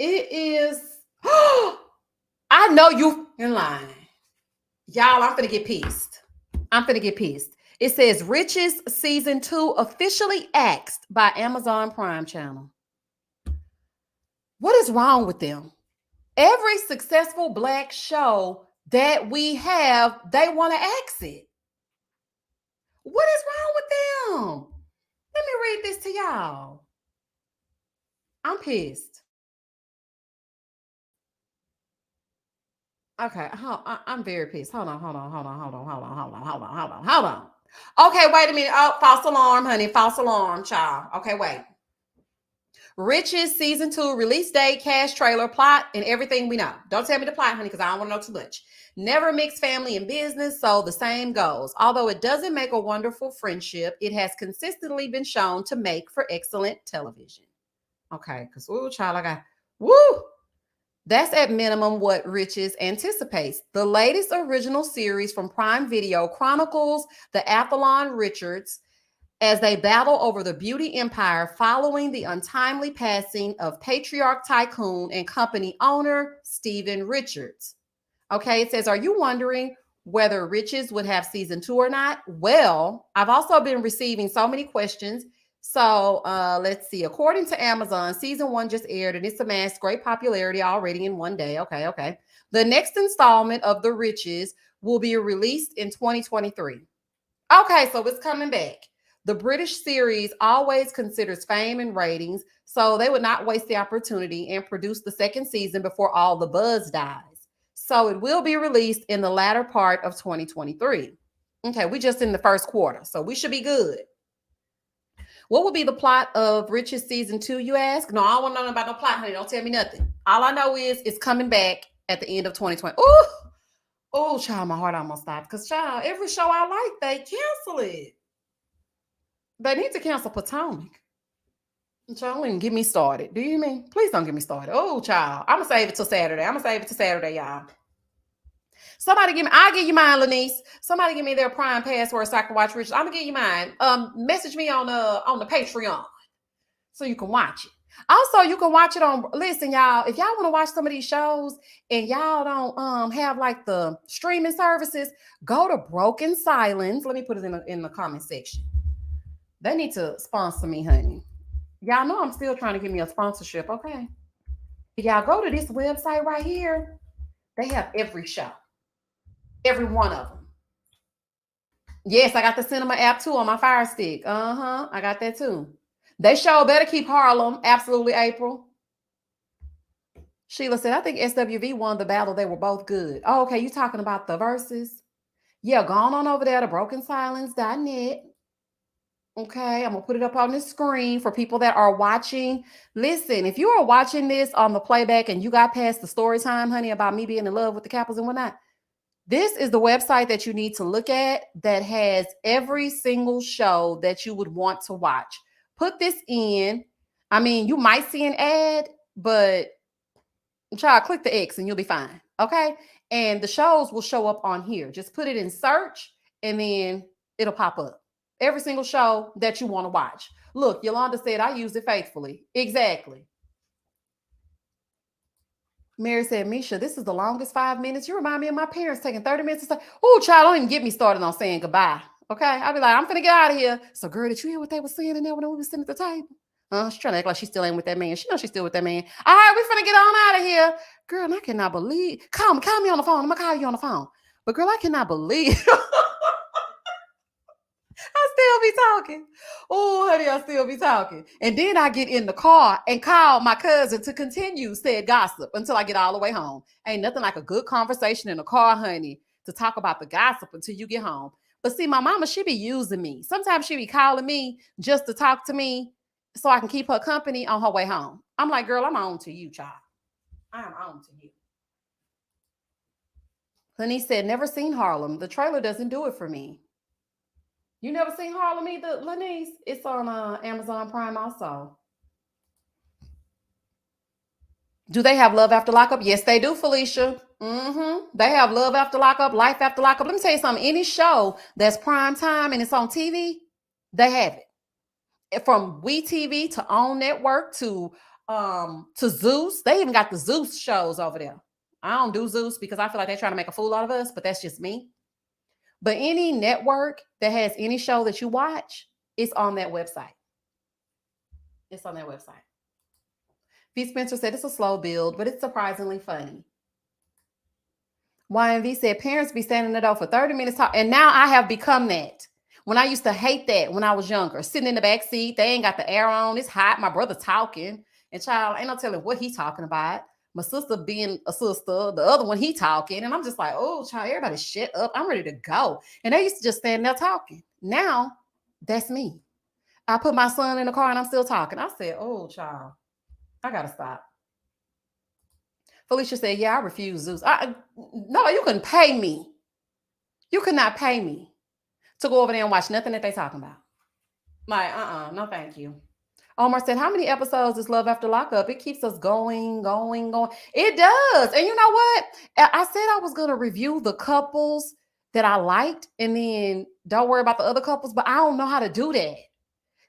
It is. I know you in line. Y'all, I'm finna get pissed. It says Riches Season 2 officially axed by Amazon Prime Channel. What is wrong with them? Every successful Black show that we have, they want to axe it. What is wrong with them? Let me read this to y'all. I'm pissed. Okay, I'm very pissed. Hold on. Okay, wait a minute. Oh, false alarm, honey. False alarm, child. Okay, wait. Riches season 2 release date, cast trailer, plot, and everything we know. Don't tell me the plot, honey, because I don't want to know too much. Never mix family and business, so the same goes. Although it doesn't make a wonderful friendship, it has consistently been shown to make for excellent television. Okay, because ooh, child, I got woo. That's at minimum what Riches anticipates. The latest original series from Prime Video chronicles the Athlon Richards as they battle over the beauty empire following the untimely passing of patriarch tycoon and company owner Stephen Richards. Okay, it says, are you wondering whether Riches would have season 2 or not? Well, I've also been receiving so many questions. So let's see. According to Amazon, season 1 just aired and it's amassed great popularity already in one day. Okay. The next installment of The Riches will be released in 2023. Okay, so it's coming back. The British series always considers fame and ratings, so they would not waste the opportunity and produce the second season before all the buzz dies. So it will be released in the latter part of 2023. Okay, we just in the first quarter, so we should be good. What will be the plot of Riches season 2, you ask? No, I don't want to know about no plot, honey. Don't tell me nothing. All I know is it's coming back at the end of 2020. Oh, child, my heart almost stopped. Because, child, every show I like, they cancel it. They need to cancel Potomac. Child, don't even get me started. Do you hear me? Please don't get me started. Oh, child. I'm going to save it till Saturday. Y'all. I'll give you mine, Lanice. Somebody give me their Prime password so I can watch Richard. I'm going to give you mine. Message me on the Patreon so you can watch it. Also, you can watch it on, listen, y'all, if y'all want to watch some of these shows and y'all don't have like the streaming services, go to Broken Silence. Let me put it in the comment section. They need to sponsor me, honey. Y'all know I'm still trying to get me a sponsorship, okay? Y'all go to this website right here. They have every show. Every one of them. Yes, I got the cinema app too on my Fire Stick. I got that too. They sure better keep Harlem. Absolutely, April. Sheila said, I think SWV won the battle. They were both good. Oh, okay. You talking about the verses? Yeah, go on over there to brokensilence.net. Okay, I'm going to put it up on the screen for people that are watching. Listen, if you are watching this on the playback and you got past the story time, honey, about me being in love with the Capples and whatnot, this is the website that you need to look at that has every single show that you would want to watch. Put this in. I mean, you might see an ad, but try to click the X and you'll be fine. Okay. And the shows will show up on here. Just put it in search and then it'll pop up. Every single show that you want to watch. Look, Yolanda said, I use it faithfully. Exactly. Mary said, Misha, this is the longest 5 minutes. You remind me of my parents taking 30 minutes to say, oh, child, don't even get me started on saying goodbye. Okay. I'll be like, I'm finna get out of here. So, girl, did you hear what they were saying in there when we were sitting at the table? She's trying to act like she still ain't with that man. She knows she's still with that man. All right, we finna get on out of here. Girl, and I cannot believe. Call me on the phone. I'm gonna call you on the phone. But girl, I cannot believe. I still be talking. Oh, honey, I still be talking. And then I get in the car and call my cousin to continue said gossip until I get all the way home. Ain't nothing like a good conversation in the car, honey, to talk about the gossip until you get home. But see, my mama, she be using me. Sometimes she be calling me just to talk to me so I can keep her company on her way home. I'm like, girl, I'm on to you, child. I'm on to you. Honey said, never seen Harlem. The trailer doesn't do it for me. You never seen Harlem either, Lanice? It's on Amazon Prime also. Do they have Love After Lockup? Yes, they do, Felicia. They have Love After Lockup, Life After Lockup. Let me tell you something. Any show that's prime time and it's on TV, they have it. From WeTV to OWN Network to Zeus. They even got the Zeus shows over there. I don't do Zeus because I feel like they're trying to make a fool out of us, but that's just me. But any network that has any show that you watch, it's on that website. It's on that website. V. Spencer said it's a slow build, but it's surprisingly funny. YMV said parents be standing in the door for 30 minutes talk, and now I have become that. When I used to hate that when I was younger, sitting in the back seat, they ain't got the air on, it's hot, my brother talking, and child, ain't no telling what he's talking about. My sister being a sister, the other one he talking, and I'm just like, oh, child, everybody shut up. I'm ready to go. And they used to just stand there talking. Now, that's me. I put my son in the car and I'm still talking. I said, oh, child, I gotta stop. Felicia said, yeah, I refuse Zeus. No, you couldn't pay me. You could not pay me to go over there and watch nothing that they talking about. Like, no, thank you. Omar said, how many episodes is Love After Lockup? It keeps us going, going, going. It does. And you know what? I said I was going to review the couples that I liked and then don't worry about the other couples, but I don't know how to do that.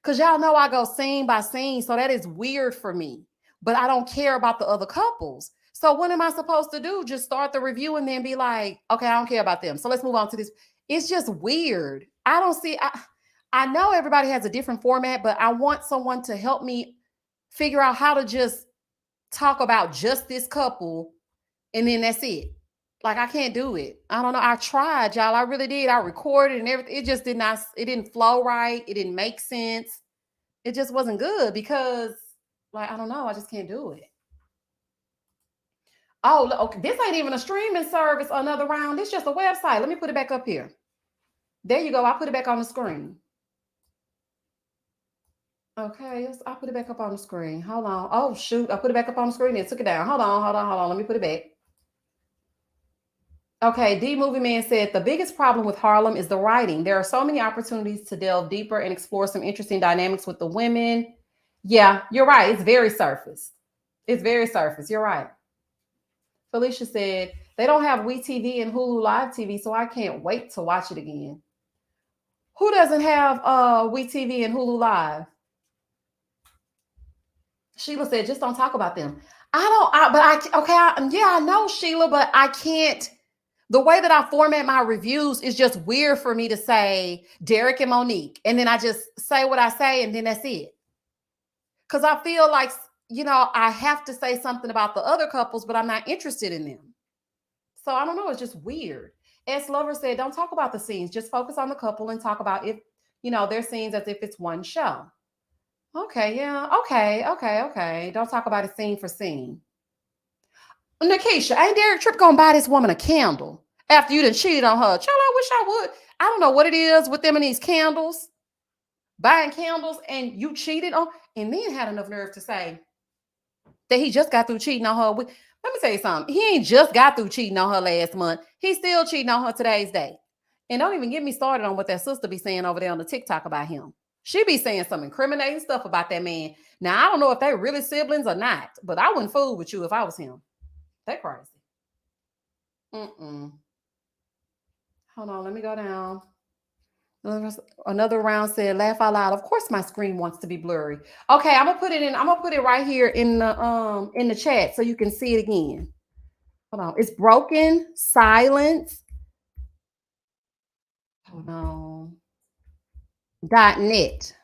Because y'all know I go scene by scene. So that is weird for me. But I don't care about the other couples. So what am I supposed to do? Just start the review and then be like, okay, I don't care about them. So let's move on to this. It's just weird. I don't see... I know everybody has a different format, but I want someone to help me figure out how to just talk about just this couple and then that's it. Like, I can't do it. I don't know. I tried, y'all. I really did. I recorded and everything. It just it didn't flow right. It didn't make sense. It just wasn't good because, like, I don't know. I just can't do it. Oh, okay. This ain't even a streaming service, another round. It's just a website. Let me put it back up here. There you go. I put it back on the screen. Okay, I put it back up on the screen. Hold on. Oh, shoot. I put it back up on the screen and took it down. Hold on. Let me put it back. Okay, D Movie Man said, the biggest problem with Harlem is the writing. There are so many opportunities to delve deeper and explore some interesting dynamics with the women. Yeah, you're right. It's very surface. It's very surface. You're right. Felicia said, they don't have WeTV and Hulu Live TV, so I can't wait to watch it again. Who doesn't have WeTV and Hulu Live? Sheila said, just don't talk about them. I know, Sheila, but I can't. The way that I format my reviews is just weird for me to say Derek and Monique. And then I just say what I say and then that's it. Because I feel like, I have to say something about the other couples, but I'm not interested in them. So I don't know. It's just weird. S. Lover said, don't talk about the scenes. Just focus on the couple and talk about their scenes as if it's one show. Okay, yeah. Okay. Don't talk about it scene for scene. Nikisha, ain't Derek Tripp gonna buy this woman a candle after you done cheated on her? Child, I wish I would. I don't know what it is with them and these candles. Buying candles and you cheated on, and then had enough nerve to say that he just got through cheating on her. Let me tell you something. He ain't just got through cheating on her last month. He's still cheating on her today's day. And don't even get me started on what that sister be saying over there on the TikTok about him. She be saying some incriminating stuff about that man. Now, I don't know if they really siblings or not, but I wouldn't fool with you if I was him. They crazy. Hold on, let me go down. Another round said, laugh out loud. Of course my screen wants to be blurry. Okay, I'm gonna put it right here in the chat so you can see it again. Hold on. It's broken silence. Hold on. .net.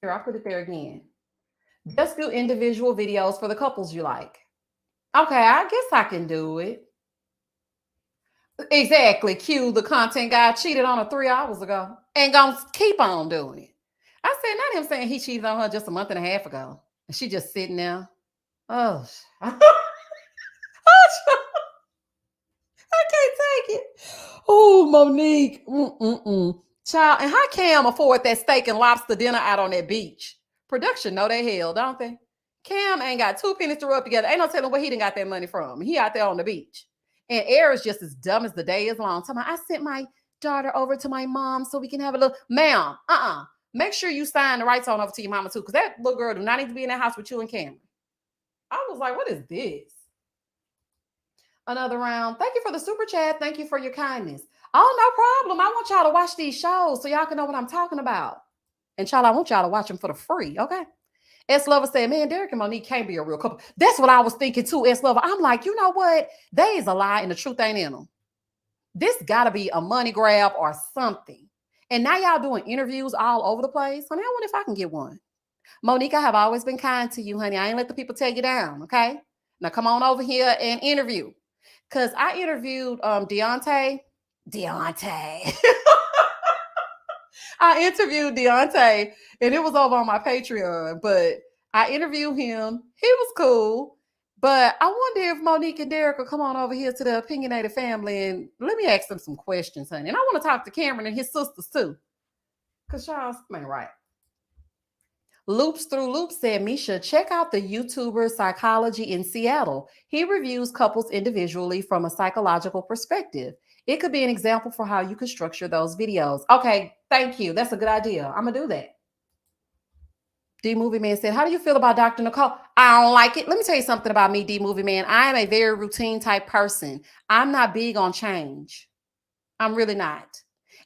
Here, I'll put it there again. Just do individual videos for the couples you like. Okay, I guess I can do it. Exactly. Q, the content guy, cheated on her 3 hours ago and gonna keep on doing it. I said, not him saying he cheated on her just a month and a half ago. And she just sitting there. Oh, I can't take it. Oh, Monique. Child, and how Cam afford that steak and lobster dinner out on that beach? Production know they hell, don't they? Cam ain't got 2 pennies to rub together. Ain't no telling where he didn't got that money from. He out there on the beach. And Air is just as dumb as the day is long. I sent my daughter over to my mom so we can have a little, ma'am, make sure you sign the rights on over to your mama too, because that little girl do not need to be in that house with you and Cameron. I was like, what is this? Another round. Thank you for the super chat. Thank you for your kindness. Oh, no problem. I want y'all to watch these shows so y'all can know what I'm talking about. And child, I want y'all to watch them for the free, okay? S. Lover said, man, Derek and Monique can't be a real couple. That's what I was thinking too, S. Lover. I'm like, you know what? They is a lie and the truth ain't in them. This got to be a money grab or something. And now y'all doing interviews all over the place. Honey, I wonder if I can get one. Monique, I have always been kind to you, honey. I ain't let the people take you down, okay? Now come on over here and interview. Because I interviewed Deontay. I interviewed Deontay, and it was over on my Patreon, but I interviewed him. He was cool. But I wonder if Monique and Derek will come on over here to the opinionated family and let me ask them some questions, honey. And I want to talk to Cameron and his sisters too. Because y'all, man, right. Loops Through Loops said, Misha, check out the YouTuber Psychology in Seattle. He reviews couples individually from a psychological perspective. It could be an example for how you could structure those videos. Okay, thank you. That's a good idea. I'm going to do that. D Movie Man said, how do you feel about Dr. Nicole? I don't like it. Let me tell you something about me, D Movie Man. I am a very routine type person. I'm not big on change. I'm really not.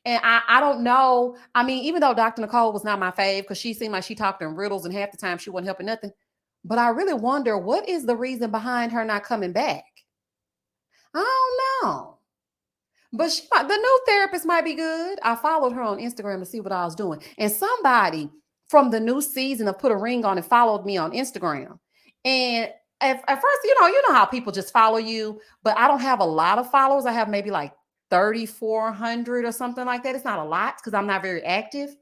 And I don't know. I mean, even though Dr. Nicole was not my fave because she seemed like she talked in riddles and half the time she wasn't helping nothing. But I really wonder what is the reason behind her not coming back? I don't know. But the new therapist might be good. I followed her on Instagram to see what I was doing. And somebody from the new season of Put a Ring On and followed me on Instagram. And at first, you know how people just follow you, but I don't have a lot of followers. I have maybe like 3,400 or something like that. It's not a lot because I'm not very active.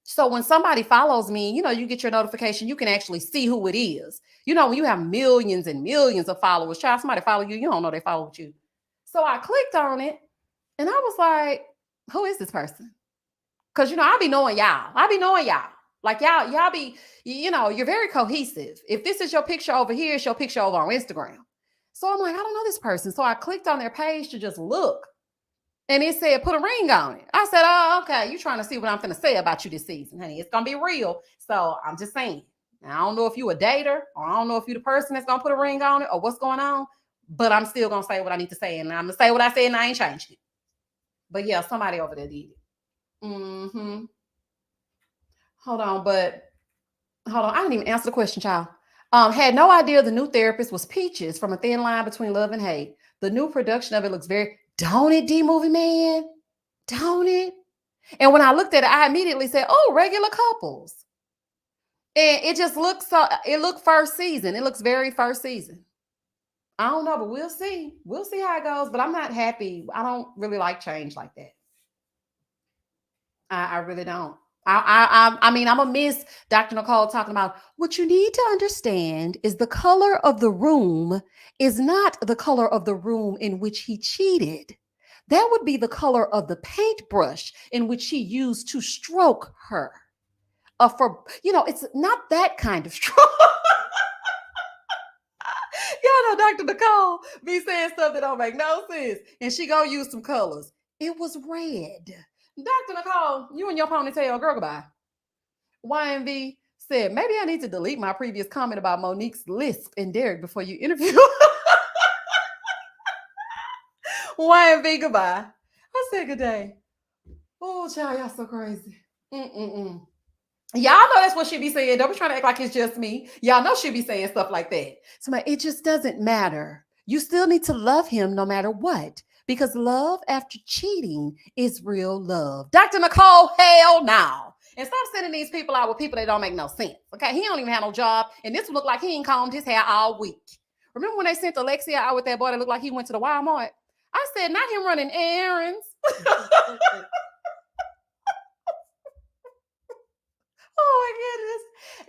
So when somebody follows me, you get your notification, you can actually see who it is. When you have millions and millions of followers, somebody follow you, you don't know they follow you. So I clicked on it and I was like, who is this person? Because, I be knowing y'all. Like y'all be, you're very cohesive. If this is your picture over here, it's your picture over on Instagram. So I'm like, I don't know this person. So I clicked on their page to just look. And it said, put a ring on it. I said, oh, okay. You trying to see what I'm going to say about you this season, honey. It's going to be real. So I'm just saying. Now, I don't know if you a dater or I don't know if you the person that's going to put a ring on it or what's going on. But I'm still going to say what I need to say. And I'm going to say what I said and I ain't changed it. But yeah, somebody over there did it. Mm-hmm. Hold on. I didn't even answer the question, child. Had no idea the new therapist was Peaches from A Thin Line Between Love and Hate. The new production of it looks very... Don't it, D Movie Man? Don't it? And when I looked at it, I immediately said, oh, regular couples. And it just looks it looked first season. It looks very first season. I don't know, but we'll see. We'll see how it goes. But I'm not happy. I don't really like change like that. I really don't. I mean, I'm going to miss Dr. Nicole talking about what you need to understand is the color of the room is not the color of the room in which he cheated. That would be the color of the paintbrush in which he used to stroke her. It's not that kind of stroke. Y'all know Dr. Nicole be saying stuff that don't make no sense. And she gonna use some colors. It was red. Dr. Nicole, you and your ponytail, girl, goodbye. YMV said, maybe I need to delete my previous comment about Monique's lisp and Derek before you interview. YMV, goodbye. I said good day. Oh, child, y'all so crazy. Y'all know that's what she be saying. Don't be trying to act like it's just me. Y'all know she be saying stuff like that. So it just doesn't matter. You still need to love him no matter what. Because love after cheating is real love. Dr. Nicole, hell no. And stop sending these people out with people that don't make no sense. Okay, he don't even have no job. And this look like he ain't combed his hair all week. Remember when they sent Alexia out with that boy that looked like he went to the Walmart? I said, not him running errands. Oh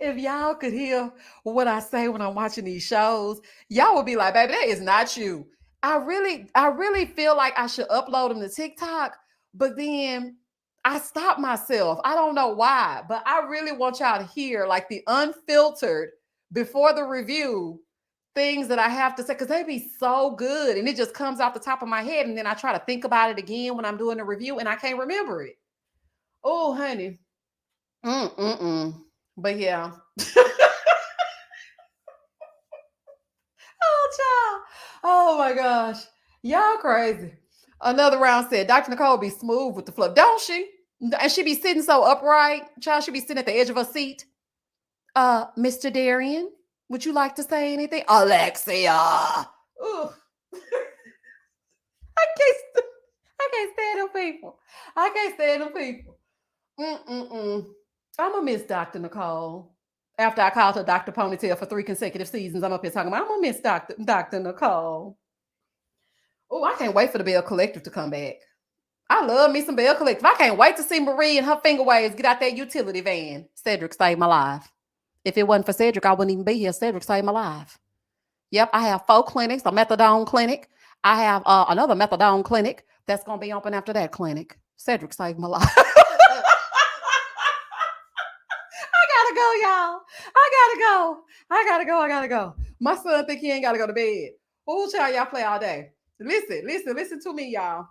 my goodness. If y'all could hear what I say when I'm watching these shows, y'all would be like, baby, that is not you. I really feel like I should upload them to TikTok, but then I stop myself. I don't know why, but I really want y'all to hear like the unfiltered before the review things that I have to say because they be so good and it just comes off the top of my head and then I try to think about it again when I'm doing the review and I can't remember it. Oh, honey. But yeah. Oh, child. Oh my gosh. Y'all crazy. Another round said, Dr. Nicole be smooth with the fluff. Don't she? And she be sitting so upright. Child, she be sitting at the edge of her seat. Mr. Darian, would you like to say anything? Alexia. Ooh. I can't stand them people. I can't stand them people. I'm going to miss Dr. Nicole. After I called her Dr. Ponytail for 3 consecutive seasons, I'm up here talking about, I'm going to miss Dr. Nicole. Oh, I can't wait for the Bell Collective to come back. I love me some Bell Collective. I can't wait to see Marie and her finger waves get out that utility van. Cedric saved my life. If it wasn't for Cedric, I wouldn't even be here. Cedric saved my life. Yep, I have 4 clinics, a methadone clinic. I have another methadone clinic that's going to be open after that clinic. Cedric saved my life. I gotta go, y'all. I gotta go. My son think he ain't gotta go to bed. Oh, child, y'all play all day. Listen to me, y'all.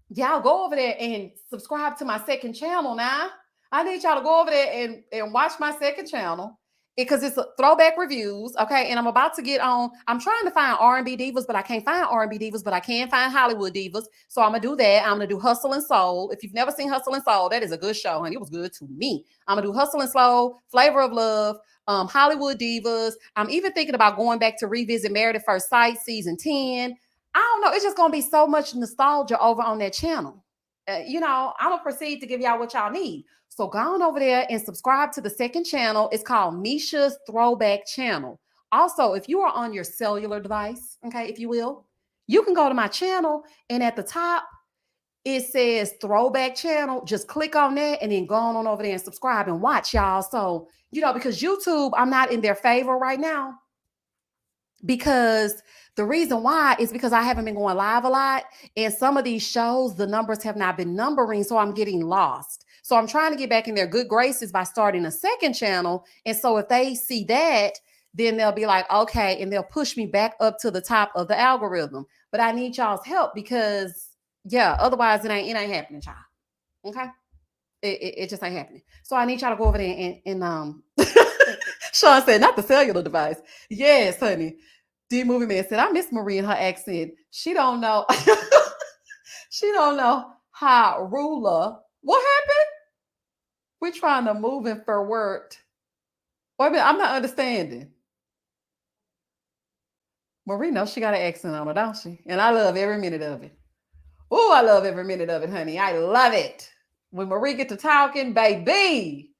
Y'all go over there and subscribe to my second channel now. I need y'all to go over there and watch my second channel because it's a throwback reviews. Okay. And I'm about to get on. I'm trying to find R&B divas, but I can't find R&B divas, but I can find Hollywood divas. So I'm gonna do that. I'm gonna do Hustle and Soul. If you've never seen Hustle and Soul, that is a good show, honey. It was good to me. I'm gonna do Hustle and Soul, Flavor of Love, Hollywood divas. I'm even thinking about going back to revisit Married at First Sight season 10. I don't know. It's just gonna be so much nostalgia over on that channel. I'm gonna proceed to give y'all what y'all need. So go on over there and subscribe to the second channel. It's called Misha's Throwback Channel. Also, if you are on your cellular device, okay, if you will, you can go to my channel and at the top it says Throwback Channel. Just click on that and then go on over there and subscribe and watch, y'all. So, because YouTube, I'm not in their favor right now because the reason why is because I haven't been going live a lot. And some of these shows, the numbers have not been numbering. So I'm getting lost. So I'm trying to get back in their good graces by starting a second channel. And so if they see that, then they'll be like, okay, and they'll push me back up to the top of the algorithm. But I need y'all's help because, yeah, otherwise it ain't happening, child. Okay? It just ain't happening. So I need y'all to go over there and Sean said, not the cellular device. Yes, honey. D Movie Man said, I miss Marie and her accent. She don't know. She don't know how ruler. What happened? We're trying to move and forward. Wait a minute, I'm not understanding. Marie knows she got an accent on her, don't she? And I love every minute of it. Oh, I love every minute of it, honey. I love it. When Marie get to talking, baby,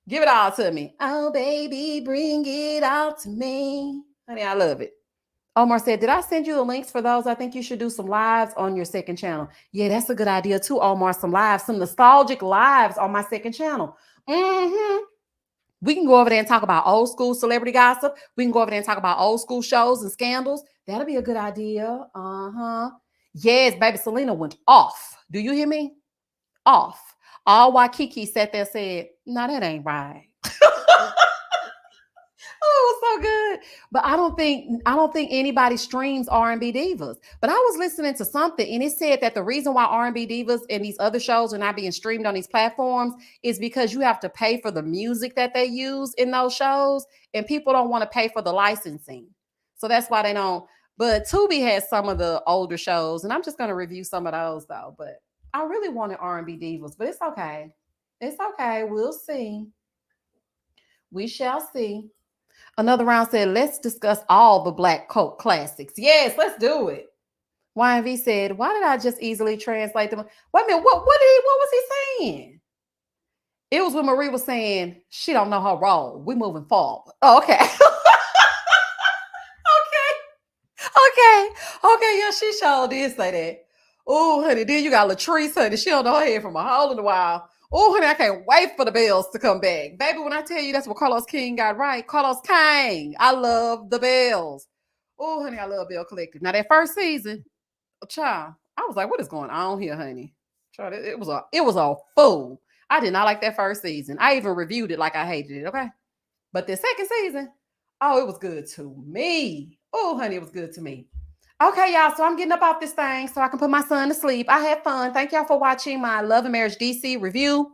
give it all to me. Oh, baby, bring it all to me. Honey, I love it. Omar said, did I send you the links for those? I think you should do some lives on your second channel. Yeah, that's a good idea too, Omar. Some lives, some nostalgic lives on my second channel. Mm-hmm. We can go over there and talk about old school celebrity gossip. We can go over there and talk about old school shows and scandals. That'll be a good idea. Uh-huh. Yes, baby Selena went off. Do you hear me? Off. All while Kiki sat there and said, no, that ain't right. Oh, it was so good. But I don't think anybody streams R&B divas. But I was listening to something and it said that the reason why R&B divas and these other shows are not being streamed on these platforms is because you have to pay for the music that they use in those shows and people don't want to pay for the licensing. So that's why they don't. But Tubi has some of the older shows and I'm just going to review some of those though. But I really wanted R&B divas, but it's okay. It's okay. We'll see. We shall see. Another round said, let's discuss all the Black Coat classics. Yes, let's do it. YNV said, why did I just easily translate them? Wait a minute, what was he saying? It was when Marie was saying, she don't know her role. We moving forward. Oh, okay. Okay, yeah, she sure did say that. Oh, honey, then you got Latrice, honey. She don't know her head from a hole in the wall. Oh, honey, I can't wait for the Bells to come back. Baby, when I tell you that's what Carlos King got right, Carlos King. I love the Bells. Oh, honey, I love Bell Collective. Now, that first season, child, I was like, what is going on here, honey? Child, it was a fool. I did not like that first season. I even reviewed it like I hated it, okay? But the second season, oh, it was good to me. Oh, honey, it was good to me. Okay, y'all. So I'm getting up off this thing so I can put my son to sleep. I had fun. Thank y'all for watching my Love and Marriage DC review.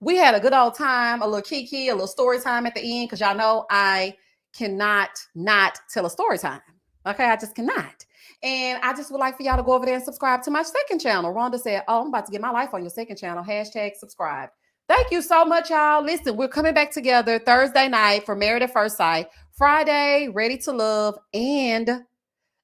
We had a good old time, a little kiki, a little story time at the end, because y'all know I cannot not tell a story time. Okay, I just cannot. And I just would like for y'all to go over there and subscribe to my second channel. Rhonda said, oh, I'm about to get my life on your second channel. #subscribe. Thank you so much, y'all. Listen, we're coming back together Thursday night for Married at First Sight. Friday, Ready to Love, and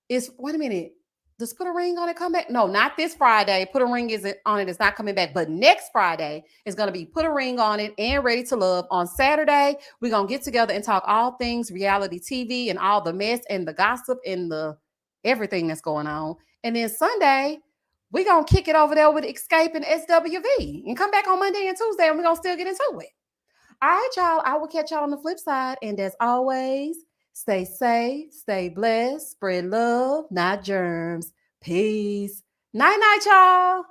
wait a minute. Does Put a Ring on It come back? No, not this Friday. Put a Ring isn't on it. It's not coming back. But next Friday is going to be Put a Ring on It and Ready to Love. On Saturday, we're going to get together and talk all things reality TV and all the mess and the gossip and the everything that's going on. And then Sunday, we're going to kick it over there with Escape and SWV and come back on Monday and Tuesday and we're going to still get into it. All right, y'all. I will catch y'all on the flip side. And as always, Stay safe, stay blessed, spread love, not germs. Peace. Night, night, y'all.